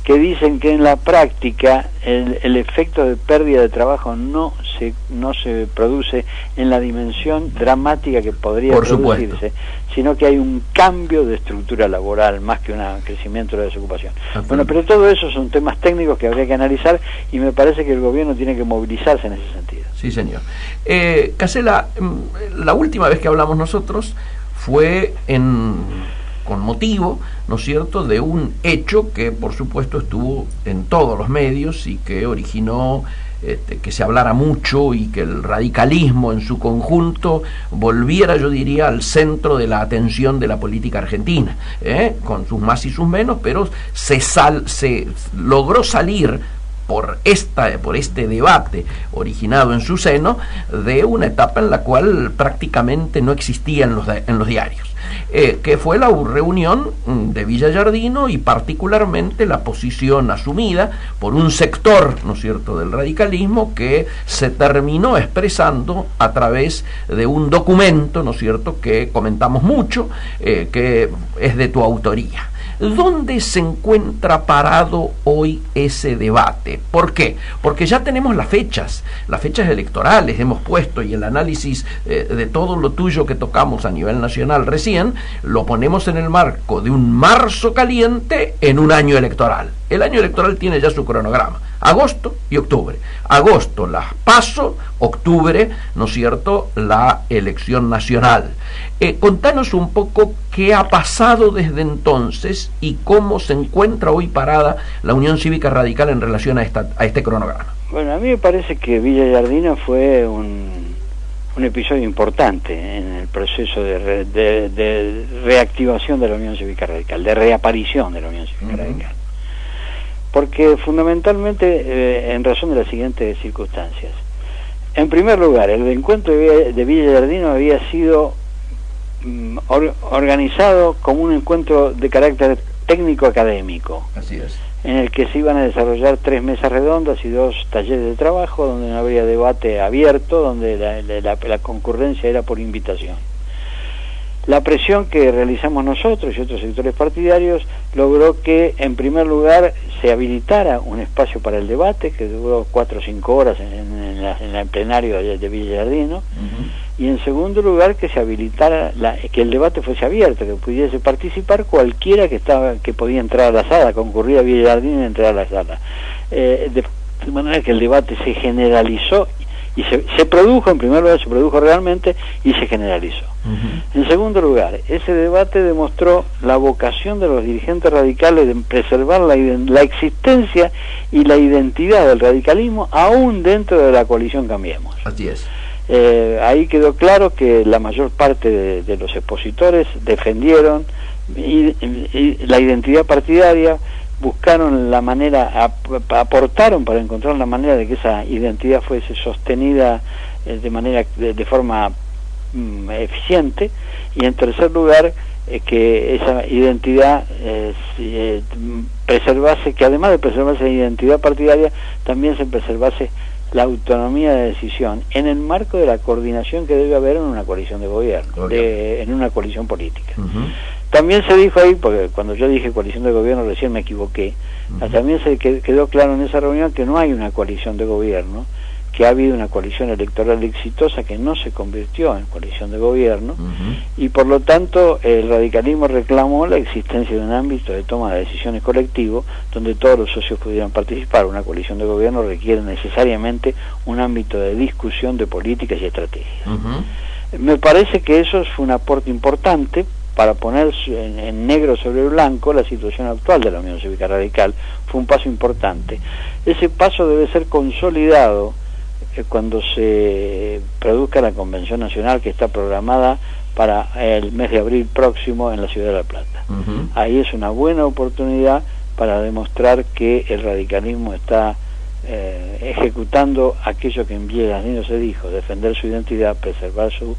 que dicen que en la práctica el efecto de pérdida de trabajo no se produce en la dimensión dramática que podría producirse, sino que hay un cambio de estructura laboral más que un crecimiento de la desocupación. Bueno, pero todo eso son temas técnicos que habría que analizar y me parece que el gobierno tiene que movilizarse en ese sentido. Sí, señor. Casela, la última vez que hablamos nosotros fue con motivo, ¿no es cierto?, de un hecho que por supuesto estuvo en todos los medios y que originó que se hablara mucho y que el radicalismo en su conjunto volviera, yo diría, al centro de la atención de la política argentina, con sus más y sus menos, pero se logró salir por este debate originado en su seno de una etapa en la cual prácticamente no existía en los diarios, que fue la reunión de Villa Giardino y particularmente la posición asumida por un sector, ¿no es cierto?, del radicalismo que se terminó expresando a través de un documento, ¿no es cierto?, que comentamos mucho, que es de tu autoría. ¿Dónde se encuentra parado hoy ese debate? ¿Por qué? Porque ya tenemos las fechas electorales, hemos puesto, y el análisis de todo lo tuyo que tocamos a nivel nacional recién, lo ponemos en el marco de un marzo caliente en un año electoral. El año electoral tiene ya su cronograma, agosto y octubre. Agosto las PASO, octubre, ¿no es cierto?, la elección nacional. Contanos un poco qué ha pasado desde entonces y cómo se encuentra hoy parada la Unión Cívica Radical en relación a este cronograma. Bueno, a mí me parece que Villa Giardino fue un episodio importante en el proceso de reactivación de la Unión Cívica Radical, de reaparición de la Unión Cívica Radical. Porque fundamentalmente en razón de las siguientes circunstancias. En primer lugar, el encuentro de Villa Giardino había sido organizado como un encuentro de carácter técnico-académico. Así es. En el que se iban a desarrollar 3 mesas redondas y 2 talleres de trabajo, donde no habría debate abierto, donde la concurrencia era por invitación. La presión que realizamos nosotros y otros sectores partidarios logró que, en primer lugar, se habilitara un espacio para el debate, que duró 4 o 5 horas en el plenario de Villa Giardino, y en segundo lugar, que se habilitara, que el debate fuese abierto, que pudiese participar cualquiera que podía entrar a la sala, concurrir a Villa Giardino y entrar a la sala. De manera que el debate se generalizó y se produjo, en primer lugar se produjo realmente y se generalizó. En segundo lugar, ese debate demostró la vocación de los dirigentes radicales de preservar la existencia y la identidad del radicalismo aún dentro de la coalición Cambiemos. Así es. Ahí quedó claro que la mayor parte de los expositores defendieron la identidad partidaria, buscaron la manera, aportaron para encontrar la manera de que esa identidad fuese sostenida de forma eficiente, y en tercer lugar que esa identidad preservase, que además de preservarse la identidad partidaria, también se preservase la autonomía de decisión en el marco de la coordinación que debe haber en una coalición de gobierno, en una coalición política. También se dijo ahí, porque cuando yo dije coalición de gobierno recién me equivoqué, también se quedó claro en esa reunión que no hay una coalición de gobierno, que ha habido una coalición electoral exitosa que no se convirtió en coalición de gobierno, y por lo tanto el radicalismo reclamó la existencia de un ámbito de toma de decisiones colectivo donde todos los socios pudieran participar. Una coalición de gobierno requiere necesariamente un ámbito de discusión de políticas y estrategias. Me parece que eso fue un aporte importante para poner en negro sobre blanco la situación actual de la Unión Cívica Radical. Fue un paso importante. Ese paso debe ser consolidado cuando se produzca la Convención Nacional, que está programada para el mes de abril próximo en la Ciudad de La Plata. Ahí es una buena oportunidad para demostrar que el radicalismo está ejecutando aquello que en Villegas Lindo se dijo: defender su identidad, preservar su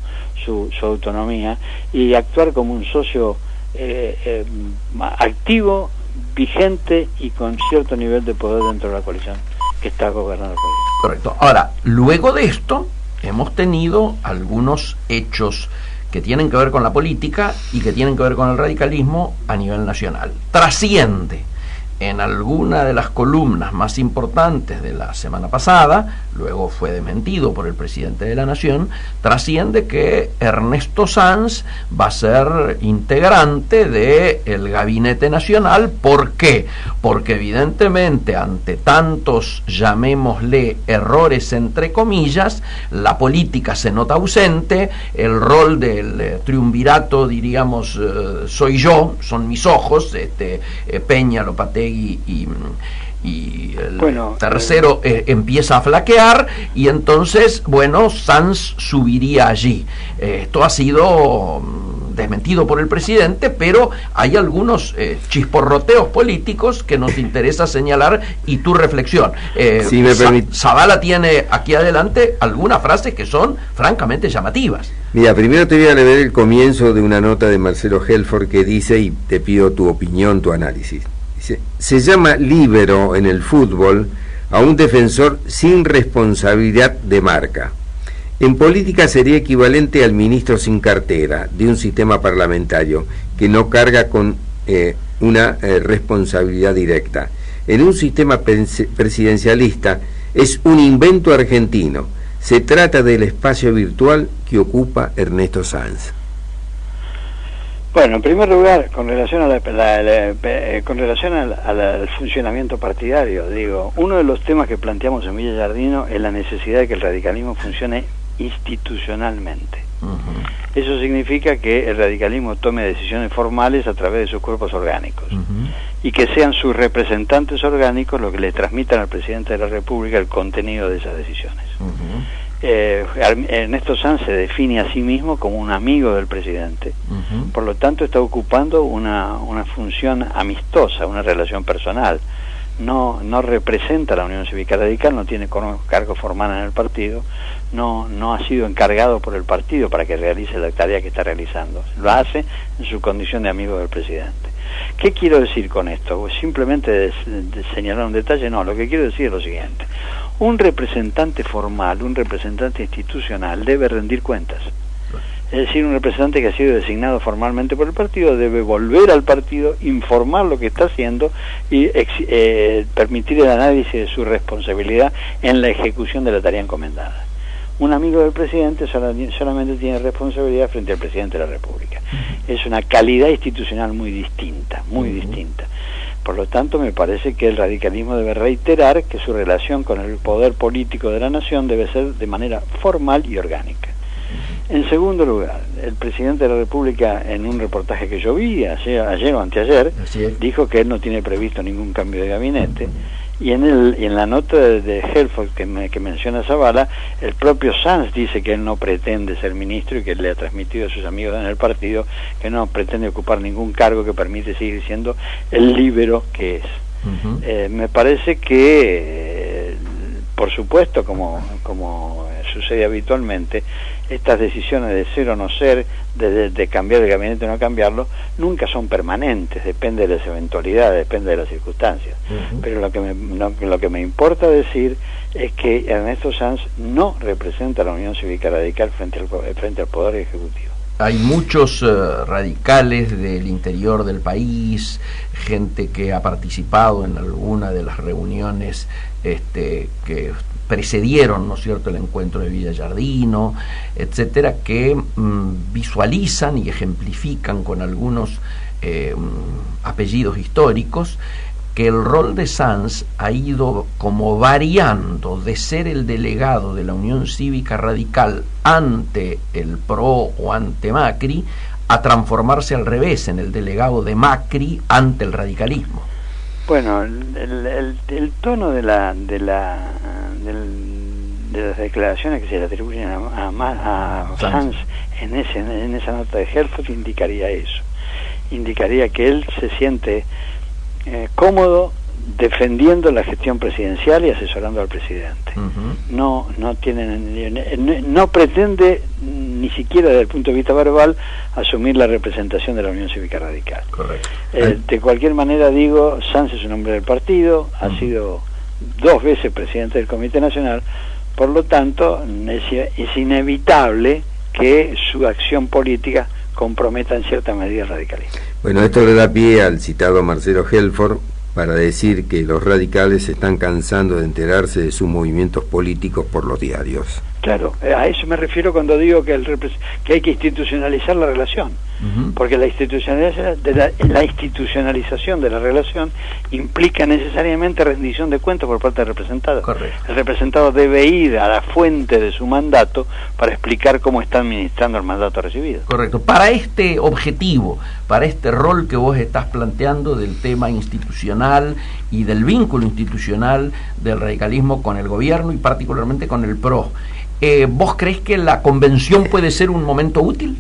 autonomía y actuar como un socio activo, vigente y con cierto nivel de poder dentro de la coalición que está gobernando el país. Correcto. Ahora, luego de esto, hemos tenido algunos hechos que tienen que ver con la política y que tienen que ver con el radicalismo a nivel nacional. Trasciende en alguna de las columnas más importantes de la semana pasada, luego fue desmentido por el presidente de la Nación, trasciende que Ernesto Sanz va a ser integrante del Gabinete Nacional. ¿Por qué? Porque evidentemente ante tantos, llamémosle, errores entre comillas, la política se nota ausente, el rol del triunvirato, diríamos, soy yo, son mis ojos, Peña, Lopategui y el tercero empieza a flaquear, y entonces, bueno, Sanz subiría allí. Esto ha sido desmentido por el presidente, pero hay algunos chisporroteos políticos que nos interesa señalar, y tu reflexión. Si me permite. Zavala tiene aquí adelante algunas frases que son francamente llamativas. Mira, primero te voy a leer el comienzo de una nota de Marcelo Helford que dice, y te pido tu opinión, tu análisis. Dice: se llama líbero en el fútbol a un defensor sin responsabilidad de marca. En política sería equivalente al ministro sin cartera de un sistema parlamentario que no carga con una responsabilidad directa. En un sistema presidencialista es un invento argentino. Se trata del espacio virtual que ocupa Ernesto Sanz. Bueno, en primer lugar, con relación al funcionamiento partidario, digo, uno de los temas que planteamos en Villa Giardino es la necesidad de que el radicalismo funcione institucionalmente. Eso significa que el radicalismo tome decisiones formales a través de sus cuerpos orgánicos, y que sean sus representantes orgánicos los que le transmitan al presidente de la República el contenido de esas decisiones. Ernesto Sanz se define a sí mismo como un amigo del presidente, por lo tanto está ocupando una función amistosa, una relación personal. No representa a la Unión Cívica Radical, no tiene cargo formal en el partido, no ha sido encargado por el partido para que realice la tarea que está realizando, lo hace en su condición de amigo del presidente. ¿Qué quiero decir con esto? Simplemente de señalar un detalle. No, lo que quiero decir es lo siguiente: un representante formal, un representante institucional debe rendir cuentas. Es decir, un representante que ha sido designado formalmente por el partido debe volver al partido, informar lo que está haciendo y permitir el análisis de su responsabilidad en la ejecución de la tarea encomendada. Un amigo del presidente solamente tiene responsabilidad frente al presidente de la República. Es una calidad institucional muy distinta, muy distinta. Por lo tanto, me parece que el radicalismo debe reiterar que su relación con el poder político de la nación debe ser de manera formal y orgánica. En segundo lugar, el presidente de la República, en un reportaje que yo vi ayer o anteayer, dijo que él no tiene previsto ningún cambio de gabinete, y en la nota de Helford que menciona Zavala, el propio Sanz dice que él no pretende ser ministro y que le ha transmitido a sus amigos en el partido que no pretende ocupar ningún cargo que permite seguir siendo el líbero que es. Me parece que, por supuesto, como sucede habitualmente, estas decisiones de ser o no ser, de cambiar el gabinete o no cambiarlo, nunca son permanentes, depende de las eventualidades, depende de las circunstancias. Pero lo que me importa decir es que Ernesto Sanz no representa a la Unión Cívica Radical frente al Poder Ejecutivo. hay muchos radicales del interior del país, gente que ha participado en alguna de las reuniones que precedieron, ¿no es cierto?, el encuentro de Villa Giardino, etcétera, que visualizan y ejemplifican con algunos apellidos históricos que el rol de Sanz ha ido como variando de ser el delegado de la Unión Cívica Radical ante el PRO o ante Macri a transformarse al revés en el delegado de Macri ante el radicalismo. Bueno, el tono de las declaraciones que se le atribuyen a Sanz en esa nota de Helford indicaría eso. Indicaría que él se siente cómodo defendiendo la gestión presidencial y asesorando al presidente. No pretende ni siquiera desde el punto de vista verbal asumir la representación de la Unión Cívica Radical. Correcto. De cualquier manera, digo, Sanz es un hombre del partido, ha sido 2 veces presidente del Comité Nacional, por lo tanto es inevitable que su acción política comprometa en cierta medida el radicalismo. Bueno, esto le da pie al citado Marcelo Helford para decir que los radicales se están cansando de enterarse de sus movimientos políticos por los diarios. Claro, a eso me refiero cuando digo que hay que institucionalizar la relación, porque la institucionalización de la relación implica necesariamente rendición de cuentas por parte del representado. Correcto. El representado debe ir a la fuente de su mandato para explicar cómo está administrando el mandato recibido. Correcto. Para este objetivo, para este rol que vos estás planteando del tema institucional y del vínculo institucional del radicalismo con el gobierno y particularmente con el PRO, ¿vos crees que la convención puede ser un momento útil?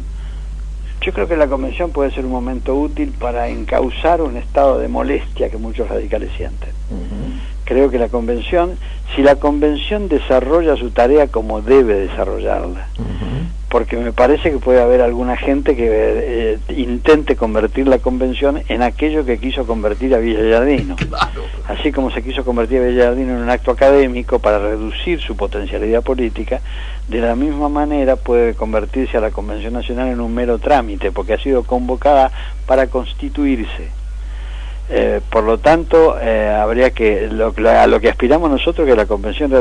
Yo creo que la convención puede ser un momento útil para encauzar un estado de molestia que muchos radicales sienten. Creo que la convención, si la convención desarrolla su tarea como debe desarrollarla, porque me parece que puede haber alguna gente que intente convertir la convención en aquello que quiso convertir a Villa Giardino. Claro. Así como se quiso convertir a Villa Giardino en un acto académico para reducir su potencialidad política, de la misma manera puede convertirse a la Convención Nacional en un mero trámite, porque ha sido convocada para constituirse. Por lo tanto, habría que a lo que aspiramos nosotros, que la Convención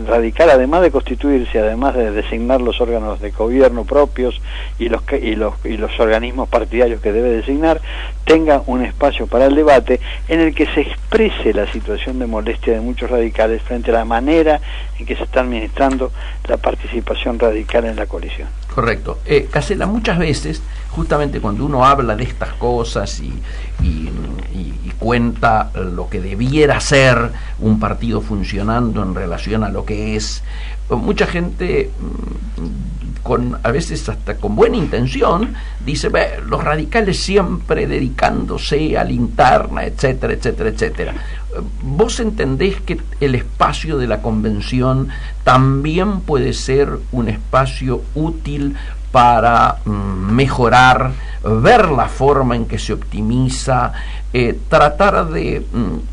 Radical, además de constituirse, además de designar los órganos de gobierno propios y los organismos partidarios que debe designar, tenga un espacio para el debate en el que se exprese la situación de molestia de muchos radicales frente a la manera en que se está administrando la participación radical en la coalición. Correcto. Casella, muchas veces, justamente cuando uno habla de estas cosas y cuenta lo que debiera ser un partido funcionando en relación a lo que es, mucha gente a veces hasta con buena intención dice, los radicales siempre dedicándose a la interna, etcétera, etcétera, etcétera. ¿Vos entendés que el espacio de la convención también puede ser un espacio útil para mejorar, ver la forma en que se optimiza, tratar de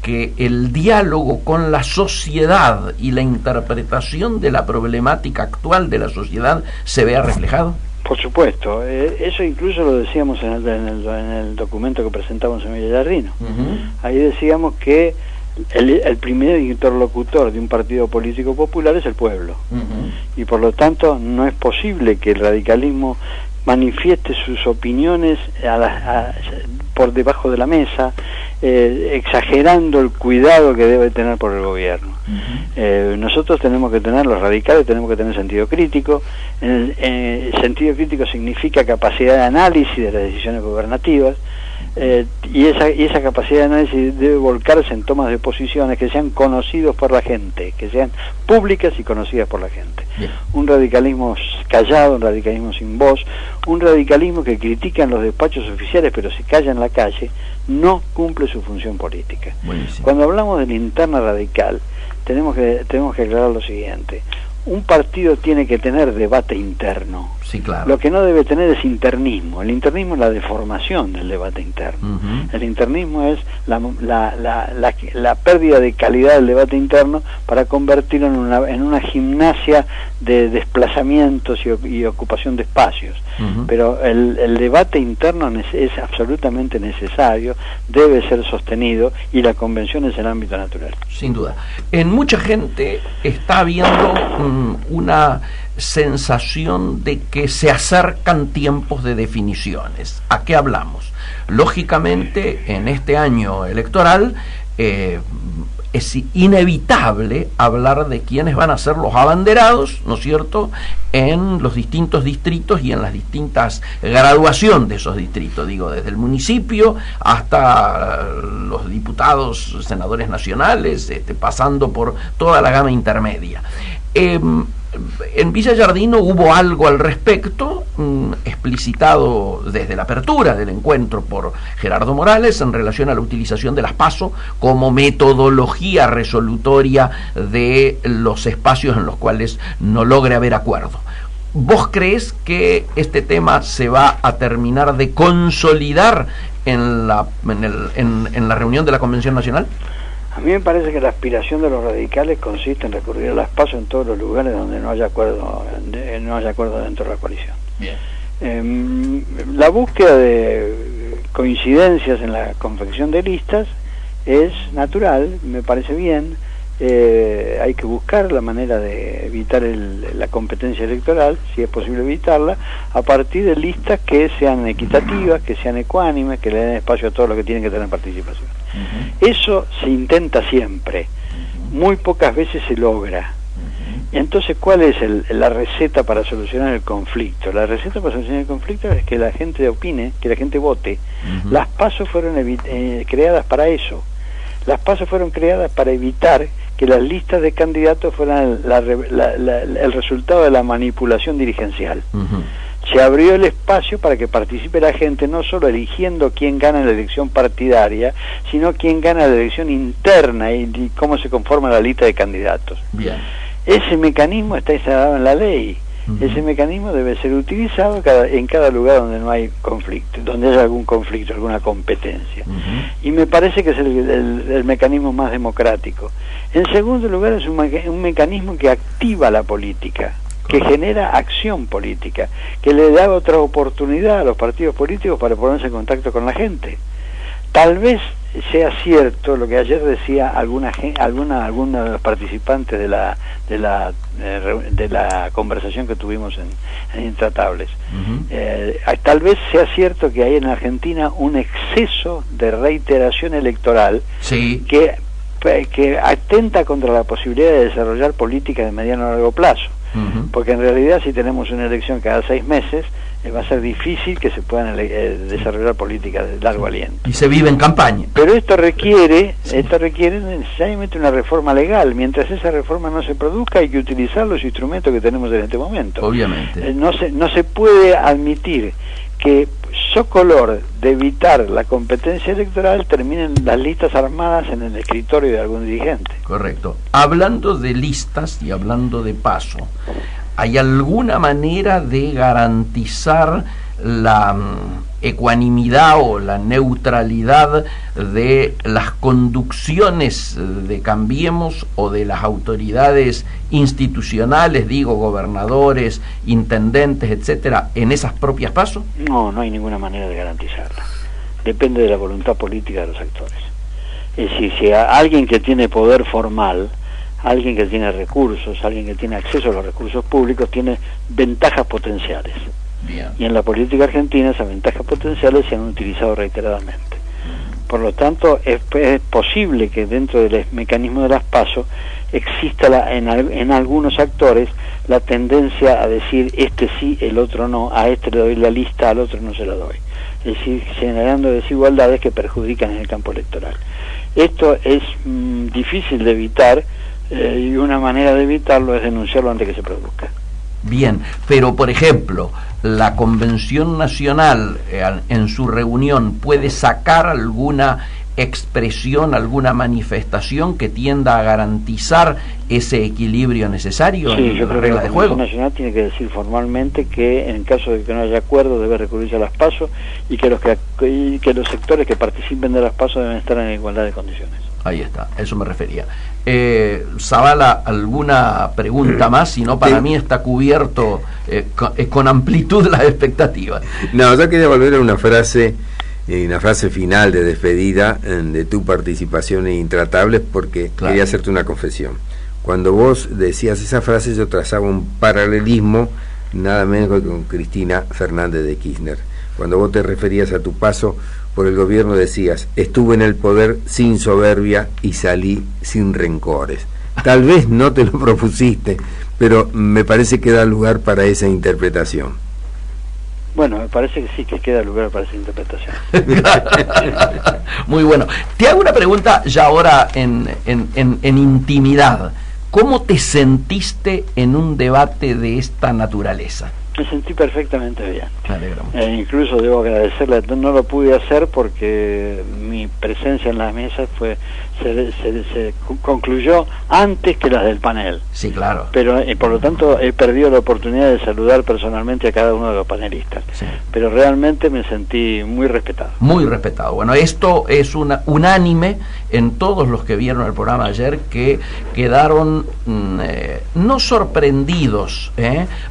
que el diálogo con la sociedad y la interpretación de la problemática actual de la sociedad se vea reflejado? Por supuesto, eso incluso lo decíamos en el documento que presentamos en Villa Giardino. Ahí decíamos que el primer interlocutor de un partido político popular es el pueblo, y por lo tanto no es posible que el radicalismo manifieste sus opiniones por debajo de la mesa, exagerando el cuidado que debe tener por el gobierno. Nosotros tenemos que tener, los radicales tenemos que tener sentido crítico. Sentido crítico significa capacidad de análisis de las decisiones gubernativas, y esa capacidad de análisis debe volcarse en tomas de posiciones que sean conocidos por la gente, que sean públicas y conocidas por la gente. Bien. Un radicalismo callado, un radicalismo sin voz, un radicalismo que critica en los despachos oficiales pero se calla en la calle, no cumple su función política. Buenísimo. Cuando hablamos de la interna radical, tenemos que aclarar lo siguiente. un partido tiene que tener debate interno. Sí, claro. Lo que no debe tener es internismo. El internismo es la deformación del debate interno. El internismo es la pérdida de calidad del debate interno para convertirlo en una gimnasia de desplazamientos y ocupación de espacios. Pero el debate interno es absolutamente necesario, debe ser sostenido, y la convención es el ámbito natural. Sin duda. En mucha gente está habiendo una sensación de que se acercan tiempos de definiciones. ¿A qué hablamos? Lógicamente, en este año electoral es inevitable hablar de quiénes van a ser los abanderados, ¿no es cierto?, en los distintos distritos y en las distintas graduación de esos distritos, digo, desde el municipio hasta los diputados, senadores nacionales, pasando por toda la gama intermedia. En Villa Giardino hubo algo al respecto, explicitado desde la apertura del encuentro por Gerardo Morales en relación a la utilización de las PASO como metodología resolutoria de los espacios en los cuales no logre haber acuerdo. ¿Vos crees que este tema se va a terminar de consolidar en la reunión de la Convención Nacional? A mí me parece que la aspiración de los radicales consiste en recurrir a las PASO en todos los lugares donde no haya acuerdo dentro de la coalición. Bien. La búsqueda de coincidencias en la confección de listas es natural, me parece bien. Hay que buscar la manera de evitar la competencia electoral, si es posible evitarla, a partir de listas que sean equitativas, que sean ecuánimes, que le den espacio a todos los que tienen que tener participación. Eso se intenta siempre, muy pocas veces se logra. Entonces, ¿cuál es la receta para solucionar el conflicto? La receta para solucionar el conflicto es que la gente opine, que la gente vote. Las PASO fueron creadas para eso. Las PASO fueron creadas para evitar que las listas de candidatos fueran el resultado de la manipulación dirigencial. Se abrió el espacio para que participe la gente, no solo eligiendo quién gana la elección partidaria, sino quién gana la elección interna y cómo se conforma la lista de candidatos. Bien. Ese mecanismo está instalado en la ley. Ese mecanismo debe ser utilizado en cada lugar donde no hay conflicto, donde haya algún conflicto, alguna competencia. Y me parece que es el mecanismo más democrático. En segundo lugar, es un mecanismo que activa la política, que genera acción política, que le da otra oportunidad a los partidos políticos para ponerse en contacto con la gente. Tal vez sea cierto lo que ayer decía alguna de los participantes de la conversación que tuvimos en Intratables. Tal vez sea cierto que hay en Argentina un exceso de reiteración electoral que atenta contra la posibilidad de desarrollar políticas de mediano a largo plazo. Porque en realidad, si tenemos una elección cada 6 meses, va a ser difícil que se puedan desarrollar políticas de largo aliento. Y se vive en campaña. Pero esto requiere necesariamente una reforma legal. Mientras esa reforma no se produzca, hay que utilizar los instrumentos que tenemos en este momento. Obviamente. No se puede admitir que socolor de evitar la competencia electoral terminen las listas armadas en el escritorio de algún dirigente. Correcto. Hablando de listas y hablando de PASO, ¿hay alguna manera de garantizar la ecuanimidad o la neutralidad de las conducciones de Cambiemos o de las autoridades institucionales, digo, gobernadores, intendentes, etcétera, en esas propias PASO? No hay ninguna manera de garantizarla. Depende de la voluntad política de los actores. Es decir, si alguien que tiene poder formal, alguien que tiene recursos, alguien que tiene acceso a los recursos públicos, tiene ventajas potenciales. Bien. Y en la política argentina esas ventajas potenciales se han utilizado reiteradamente. Por lo tanto, es posible que dentro del mecanismo de las PASO exista en algunos actores la tendencia a decir este sí, el otro no, a este le doy la lista, al otro no se la doy. Es decir, generando desigualdades que perjudican en el campo electoral. Esto es difícil de evitar, y una manera de evitarlo es denunciarlo antes que se produzca. Bien, pero por ejemplo, la Convención Nacional en su reunión puede sacar alguna expresión, alguna manifestación que tienda a garantizar ese equilibrio necesario en las reglas de juego? La Comisión Nacional tiene que decir formalmente que en caso de que no haya acuerdo debe recurrirse a las PASO y que los sectores que participen de las PASO deben estar en igualdad de condiciones. Ahí está, a eso me refería. Zavala, ¿alguna pregunta más? Si no, para mí está cubierto con amplitud las expectativas. No, yo quería volver a una frase final de despedida de tu participación en Intratables, porque quería hacerte una confesión. Cuando vos decías esa frase, yo trazaba un paralelismo nada menos que con Cristina Fernández de Kirchner. Cuando vos te referías a tu paso por el gobierno decías: estuve en el poder sin soberbia y salí sin rencores. Tal vez no te lo propusiste, pero me parece que da lugar para esa interpretación. Bueno, me parece que sí, que queda lugar para esa interpretación. Muy bueno. Te hago una pregunta ya ahora en intimidad. ¿Cómo te sentiste en un debate de esta naturaleza? Me sentí perfectamente bien. Me alegro mucho. Incluso debo agradecerle, no lo pude hacer porque mi presencia en la mesa se concluyó antes que las del panel. Sí, claro. Pero por lo tanto he perdido la oportunidad de saludar personalmente a cada uno de los panelistas. Sí. Pero realmente me sentí muy respetado. Muy respetado. Bueno, esto es unánime en todos los que vieron el programa ayer, que quedaron no sorprendidos,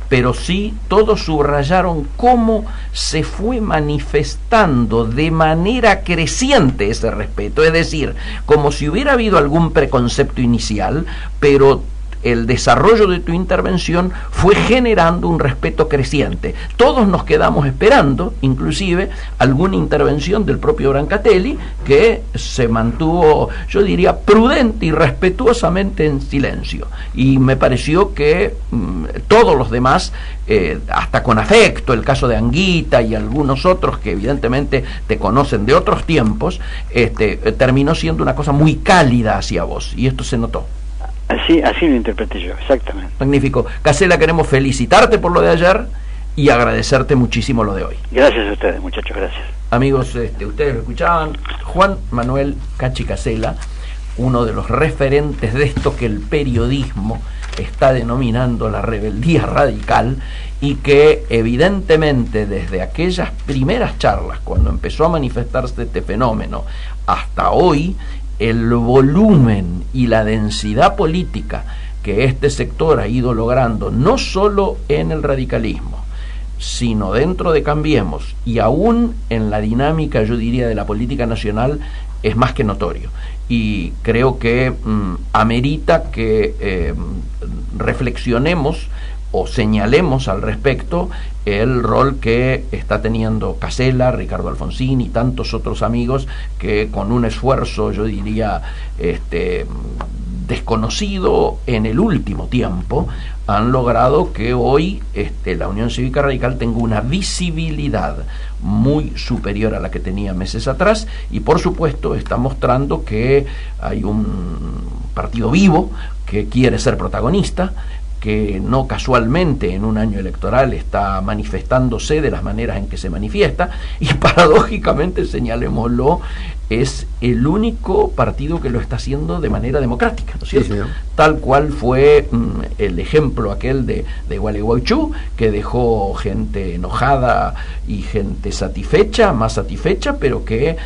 pero sí todos subrayaron cómo se fue manifestando de manera creciente ese respeto. Es decir, como si hubiera habido algún preconcepto inicial, pero el desarrollo de tu intervención fue generando un respeto creciente. Todos nos quedamos esperando, inclusive, alguna intervención del propio Brancatelli, que se mantuvo, yo diría, prudente y respetuosamente en silencio. Y me pareció que todos los demás, hasta con afecto, el caso de Anguita y algunos otros que evidentemente te conocen de otros tiempos, terminó siendo una cosa muy cálida hacia vos, y esto se notó. Así lo interpreté yo, exactamente. Magnífico. Casela, queremos felicitarte por lo de ayer y agradecerte muchísimo lo de hoy. Gracias a ustedes, muchachos, gracias. Amigos, ustedes lo escuchaban, Juan Manuel Cachi Casela, uno de los referentes de esto que el periodismo está denominando la rebeldía radical, y que evidentemente desde aquellas primeras charlas, cuando empezó a manifestarse este fenómeno, hasta hoy, el volumen y la densidad política que este sector ha ido logrando, no solo en el radicalismo, sino dentro de Cambiemos y aún en la dinámica, yo diría, de la política nacional, es más que notorio. Y creo que amerita que reflexionemos o señalemos al respecto el rol que está teniendo Casela, Ricardo Alfonsín y tantos otros amigos que con un esfuerzo, yo diría, desconocido en el último tiempo, han logrado que hoy la Unión Cívica Radical tenga una visibilidad muy superior a la que tenía meses atrás, y por supuesto está mostrando que hay un partido vivo que quiere ser protagonista, que no casualmente en un año electoral está manifestándose de las maneras en que se manifiesta, y paradójicamente, señalémoslo, es el único partido que lo está haciendo de manera democrática, ¿no es cierto? Sí, tal cual fue el ejemplo aquel de Gualeguaychú, que dejó gente enojada y gente satisfecha, más satisfecha, pero que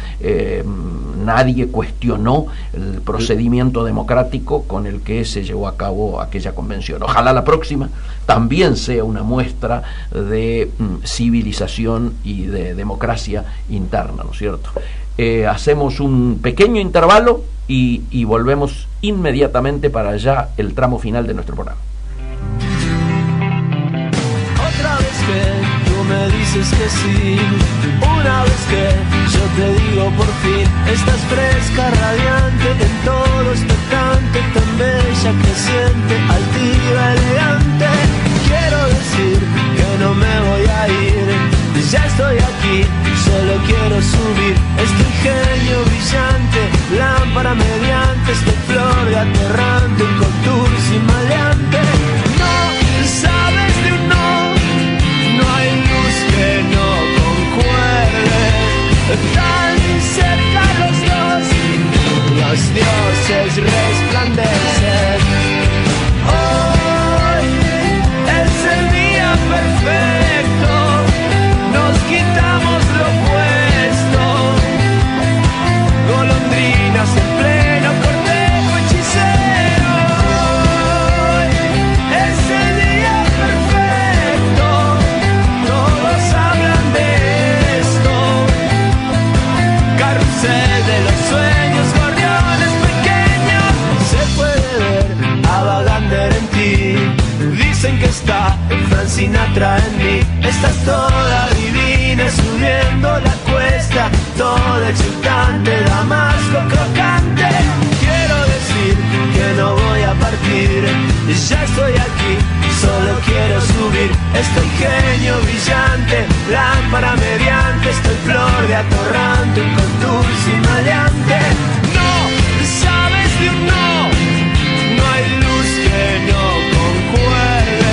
nadie cuestionó el procedimiento democrático con el que se llevó a cabo aquella convención. Ojalá la próxima también sea una muestra de civilización y de democracia interna, ¿no es cierto? Hacemos un pequeño intervalo y volvemos inmediatamente para ya el tramo final de nuestro programa. Otra vez que tú me dices que sí, una vez que yo te digo por fin, estás fresca, radiante, en todo expectante, tan bella, creciente, altiva, elegante. Quiero decir que no me voy a ir, ya estoy aquí, solo quiero subir este ingenio brillante, lámpara mediante, este flor de aterrante, un contour sin maleante. No sabes de un no hay luz que no concuerde, tan cerca los dos. Sinatra en mí. Estás toda divina subiendo la cuesta, toda exultante, Damasco crocante. Quiero decir que no voy a partir, ya estoy aquí, solo quiero subir. Estoy genio brillante, lámpara mediante, estoy flor de atorrante, con dulce y maleante. No, sabes de un no, no hay luz que no concuerde.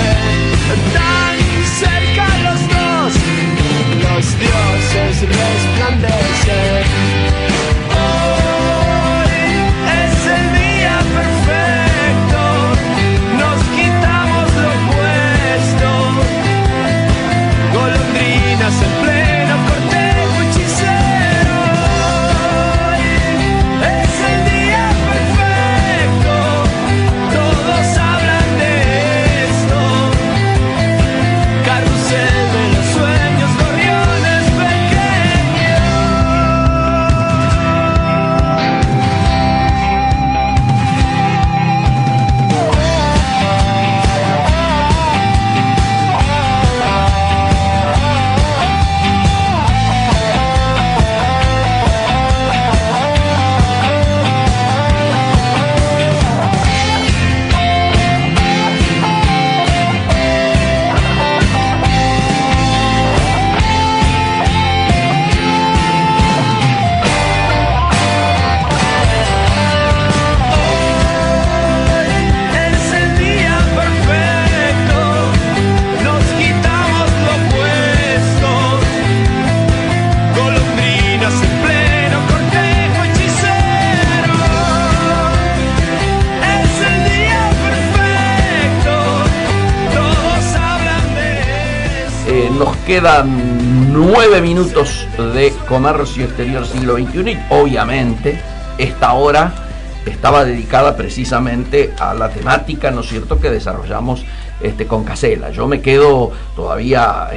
Tan cerca los dos, los dioses resplandecen. Hoy es el día perfecto, nos quitamos lo puesto. Golondrinas en pleno cortejo hechicero. Hoy es el día perfecto, todos hablan de esto. Carrusel de los sueños, gorriones pequeños. Es el día perfecto, nos quitamos lo puesto. Golondrinas en pleno cortejo hechicero. Es el día perfecto, todos hablan de eso. Nos quedan 9 minutos de Comercio Exterior Siglo XXI y obviamente esta hora estaba dedicada precisamente a la temática, ¿no es cierto?, que desarrollamos con Casella. Yo me quedo todavía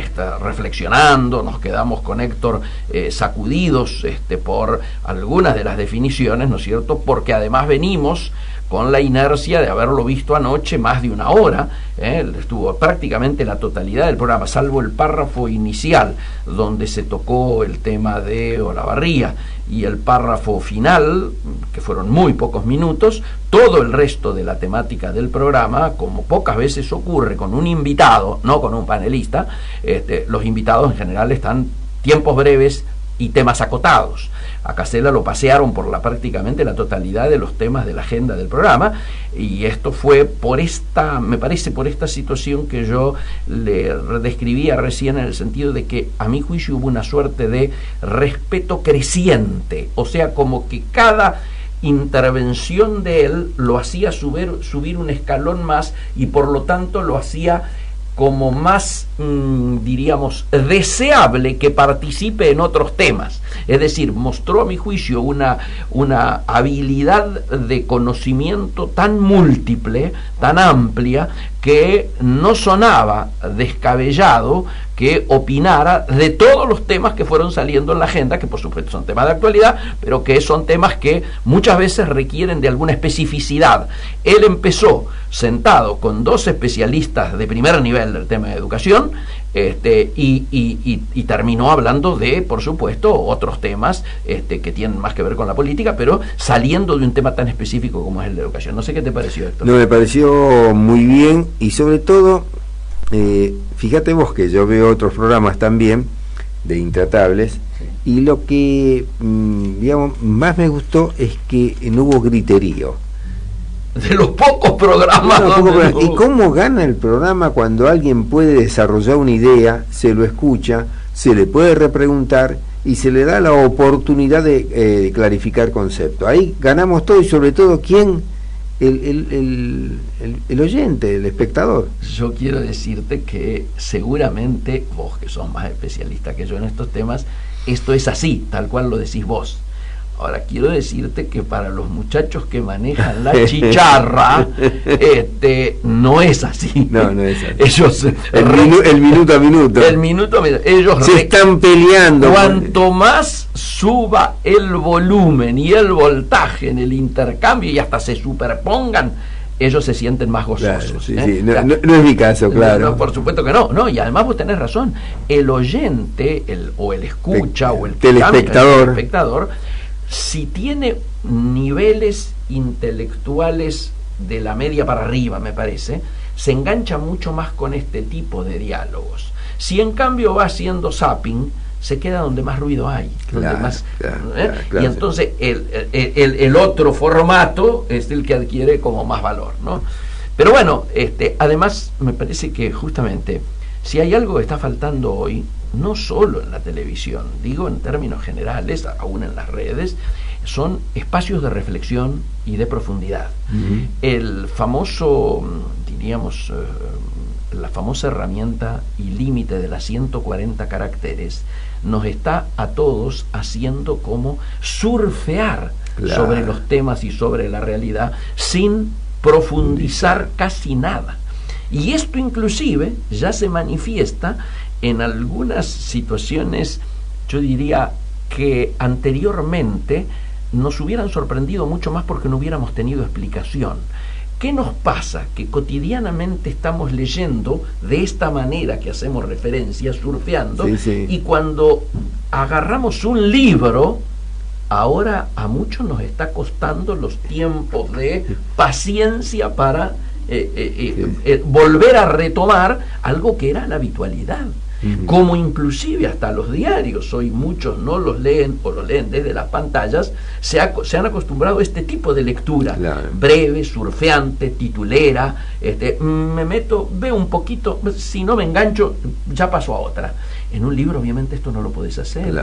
reflexionando, nos quedamos con Héctor sacudidos por algunas de las definiciones, ¿no es cierto?, porque además venimos con la inercia de haberlo visto anoche más de una hora. Estuvo prácticamente la totalidad del programa, salvo el párrafo inicial, donde se tocó el tema de Olavarría, y el párrafo final, que fueron muy pocos minutos. Todo el resto de la temática del programa, como pocas veces ocurre con un invitado, no con un panelista, los invitados en general están tiempos breves y temas acotados. A Casella lo pasearon por prácticamente la totalidad de los temas de la agenda del programa, y esto fue por esta situación que yo le describía recién, en el sentido de que a mi juicio hubo una suerte de respeto creciente, o sea, como que cada intervención de él lo hacía subir un escalón más, y por lo tanto lo hacía como más, diríamos, deseable que participe en otros temas. Es decir, mostró a mi juicio una habilidad de conocimiento tan múltiple, tan amplia, que no sonaba descabellado que opinara de todos los temas que fueron saliendo en la agenda, que por supuesto son temas de actualidad, pero que son temas que muchas veces requieren de alguna especificidad. Él empezó sentado con 2 especialistas de primer nivel del tema de educación, y terminó hablando de, por supuesto, otros temas que tienen más que ver con la política, pero saliendo de un tema tan específico como es el de educación. No sé qué te pareció esto. No, me pareció muy bien, y sobre todo, fíjate vos que yo veo otros programas también de Intratables, sí, y lo que digamos más me gustó es que no hubo griterío. De los pocos programas ¿Y cómo gana el programa cuando alguien puede desarrollar una idea, se lo escucha, se le puede repreguntar y se le da la oportunidad de clarificar conceptos? Ahí ganamos todo, y sobre todo, ¿quién? El oyente, el espectador. Yo quiero decirte que seguramente vos, que sos más especialista que yo en estos temas, esto es así, tal cual lo decís vos. Ahora, quiero decirte que para los muchachos que manejan la chicharra, no es así. No es así. Ellos el minuto a minuto. El minuto a minuto. Ellos se están peleando. Cuanto más suba el volumen y el voltaje en el intercambio, y hasta se superpongan ellos se sienten más gozosos. Claro, sí, sí. No es mi caso, claro. No, por supuesto que no, y además vos tenés razón, el oyente, el escucha, o el telespectador, si tiene niveles intelectuales de la media para arriba, me parece, se engancha mucho más con este tipo de diálogos. Si en cambio va haciendo zapping, se queda donde más ruido hay, y entonces el otro formato es el que adquiere como más valor, ¿no? Pero bueno, además me parece que justamente si hay algo que está faltando hoy, no solo en la televisión, digo en términos generales, aún en las redes, son espacios de reflexión y de profundidad. El famoso, diríamos, la famosa herramienta y límite de las 140 caracteres nos está a todos haciendo como surfear sobre los temas y sobre la realidad sin profundizar casi nada. Y esto inclusive ya se manifiesta en algunas situaciones, yo diría, que anteriormente nos hubieran sorprendido mucho más porque no hubiéramos tenido explicación. ¿Qué nos pasa? Que cotidianamente estamos leyendo de esta manera que hacemos referencia, surfeando, y cuando agarramos un libro, ahora a muchos nos está costando los tiempos de paciencia para volver a retomar algo que era la habitualidad. Como inclusive hasta los diarios, hoy muchos no los leen o los leen desde las pantallas, se han acostumbrado a este tipo de lectura, breve, surfeante, titulera, me meto, veo un poquito, si no me engancho, ya paso a otra. En un libro obviamente esto no lo podés hacer,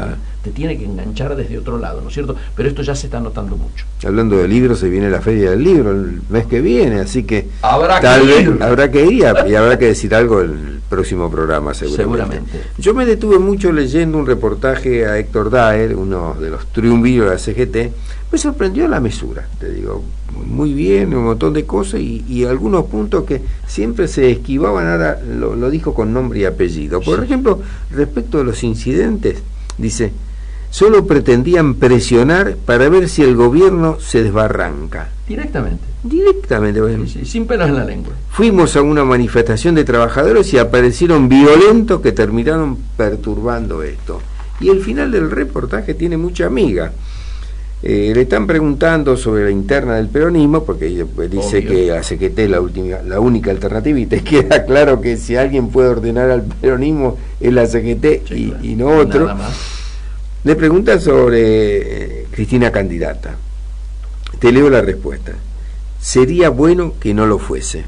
te tiene que enganchar desde otro lado, ¿no es cierto? Pero esto ya se está notando mucho. Hablando de libros, se viene la Feria del Libro el mes que viene, así que habrá que ir y habrá que decir algo en el próximo programa seguramente. Yo me detuve mucho leyendo un reportaje a Héctor Daer, uno de los triunviros de la CGT. Me sorprendió la mesura, te digo, muy bien, un montón de cosas y algunos puntos que siempre se esquivaban, ahora lo dijo con nombre y apellido. Por ejemplo, respecto de los incidentes, dice, solo pretendían presionar para ver si el gobierno se desbarranca. Directamente, sin pelos en la lengua. Fuimos a una manifestación de trabajadores y aparecieron violentos que terminaron perturbando esto. Y el final del reportaje tiene mucha amiga. Le están preguntando sobre la interna del peronismo, porque dice que la CGT es la única alternativa, y te queda claro que si alguien puede ordenar al peronismo es la CGT y no otro. Nada más. Le pregunta sobre Cristina candidata. Te leo la respuesta. Sería bueno que no lo fuese.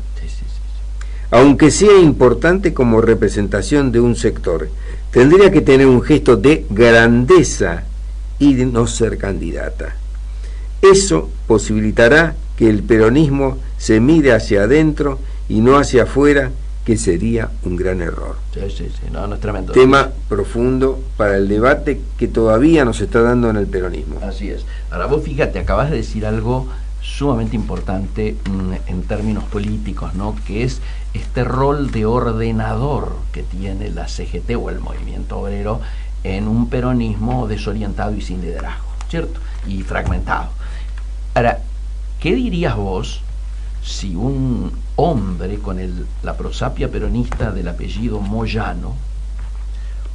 Aunque sea importante como representación de un sector, tendría que tener un gesto de grandeza y de no ser candidata. Eso posibilitará que el peronismo se mire hacia adentro y no hacia afuera, que sería un gran error. No es tremendo. Tema profundo para el debate que todavía nos está dando en el peronismo. Así es. Ahora vos fíjate, acabas de decir algo sumamente importante en términos políticos, ¿no? Que es este rol de ordenador que tiene la CGT o el movimiento obrero en un peronismo desorientado y sin liderazgo, ¿cierto? Y fragmentado. Ahora, ¿qué dirías vos si un hombre con la prosapia peronista del apellido Moyano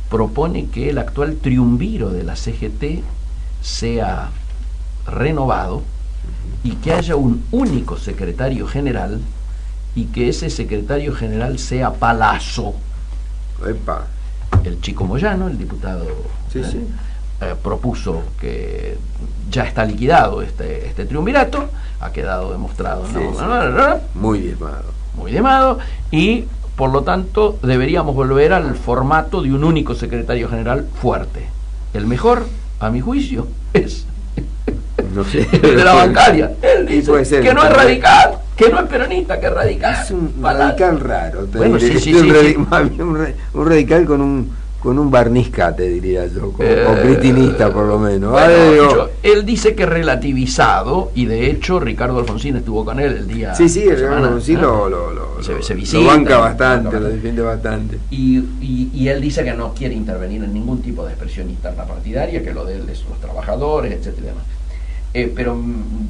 propone que el actual triunviro de la CGT sea renovado y que haya un único secretario general y que ese secretario general sea Palazzo? El chico Moyano, el diputado, propuso que ya está liquidado este triunvirato, ha quedado demostrado, muy diezmado, y por lo tanto deberíamos volver al formato de un único secretario general fuerte. El mejor, a mi juicio, es de la bancaria. Él dice que no es radical, que no es peronista, que es radical. Es un radical raro. Bueno, un radical con un barnizca, te diría yo, o cristinista por lo menos. Bueno, él dice que relativizado, y de hecho Ricardo Alfonsín estuvo con él el día. Ricardo Alfonsín se visita, lo banca bastante, lo defiende bastante. Y él dice que no quiere intervenir en ningún tipo de expresión interna partidaria, que lo de él es los trabajadores, etcétera y demás. pero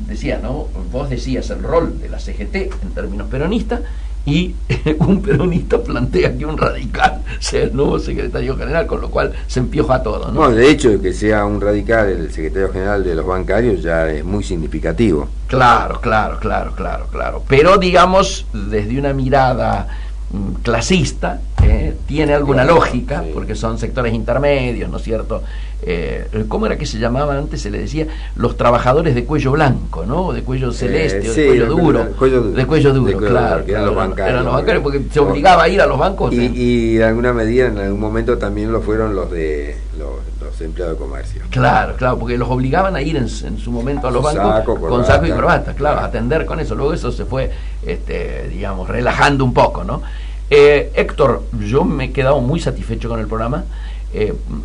decía, ¿no? Vos decías el rol de la CGT en términos peronistas, y un peronista plantea que un radical sea el nuevo secretario general, con lo cual se empioja todo, ¿no? No, de hecho, que sea un radical el secretario general de los bancarios ya es muy significativo. Claro. Pero, digamos, desde una mirada clasista, tiene alguna lógica, sí, porque son sectores intermedios, ¿no es cierto? ¿Cómo era que se llamaba antes? Se le decía los trabajadores de cuello blanco, ¿no? De cuello celeste, o de cuello duro. De cuello duro, claro. Eran los bancarios. Eran los bancarios, porque se obligaba a ir a los bancos. Y de alguna medida, en algún momento también lo fueron los de los empleados de comercio. Claro, porque los obligaban a ir en su momento a los bancos con saco y corbata, claro, a atender con eso. Luego eso se fue, digamos, relajando un poco, ¿no? Héctor, yo me he quedado muy satisfecho con el programa.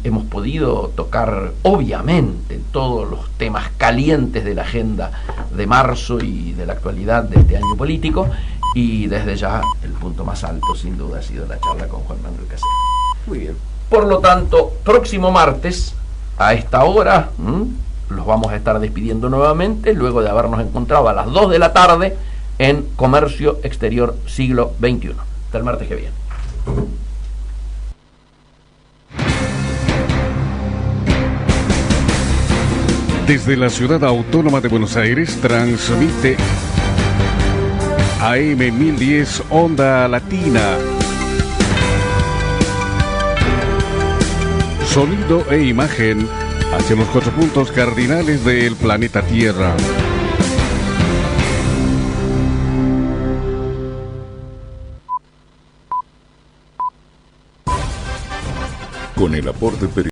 Hemos podido tocar obviamente todos los temas calientes de la agenda de marzo y de la actualidad de este año político, y desde ya el punto más alto sin duda ha sido la charla con Juan Manuel Casero. Muy bien. Por lo tanto, próximo martes a esta hora los vamos a estar despidiendo nuevamente, luego de habernos encontrado a las 2 de la tarde en Comercio Exterior Siglo XXI. Hasta el martes que viene. Desde la ciudad autónoma de Buenos Aires transmite AM 1010 Onda Latina. Sonido e imagen hacia los 4 puntos cardinales del planeta Tierra. Con el aporte periodístico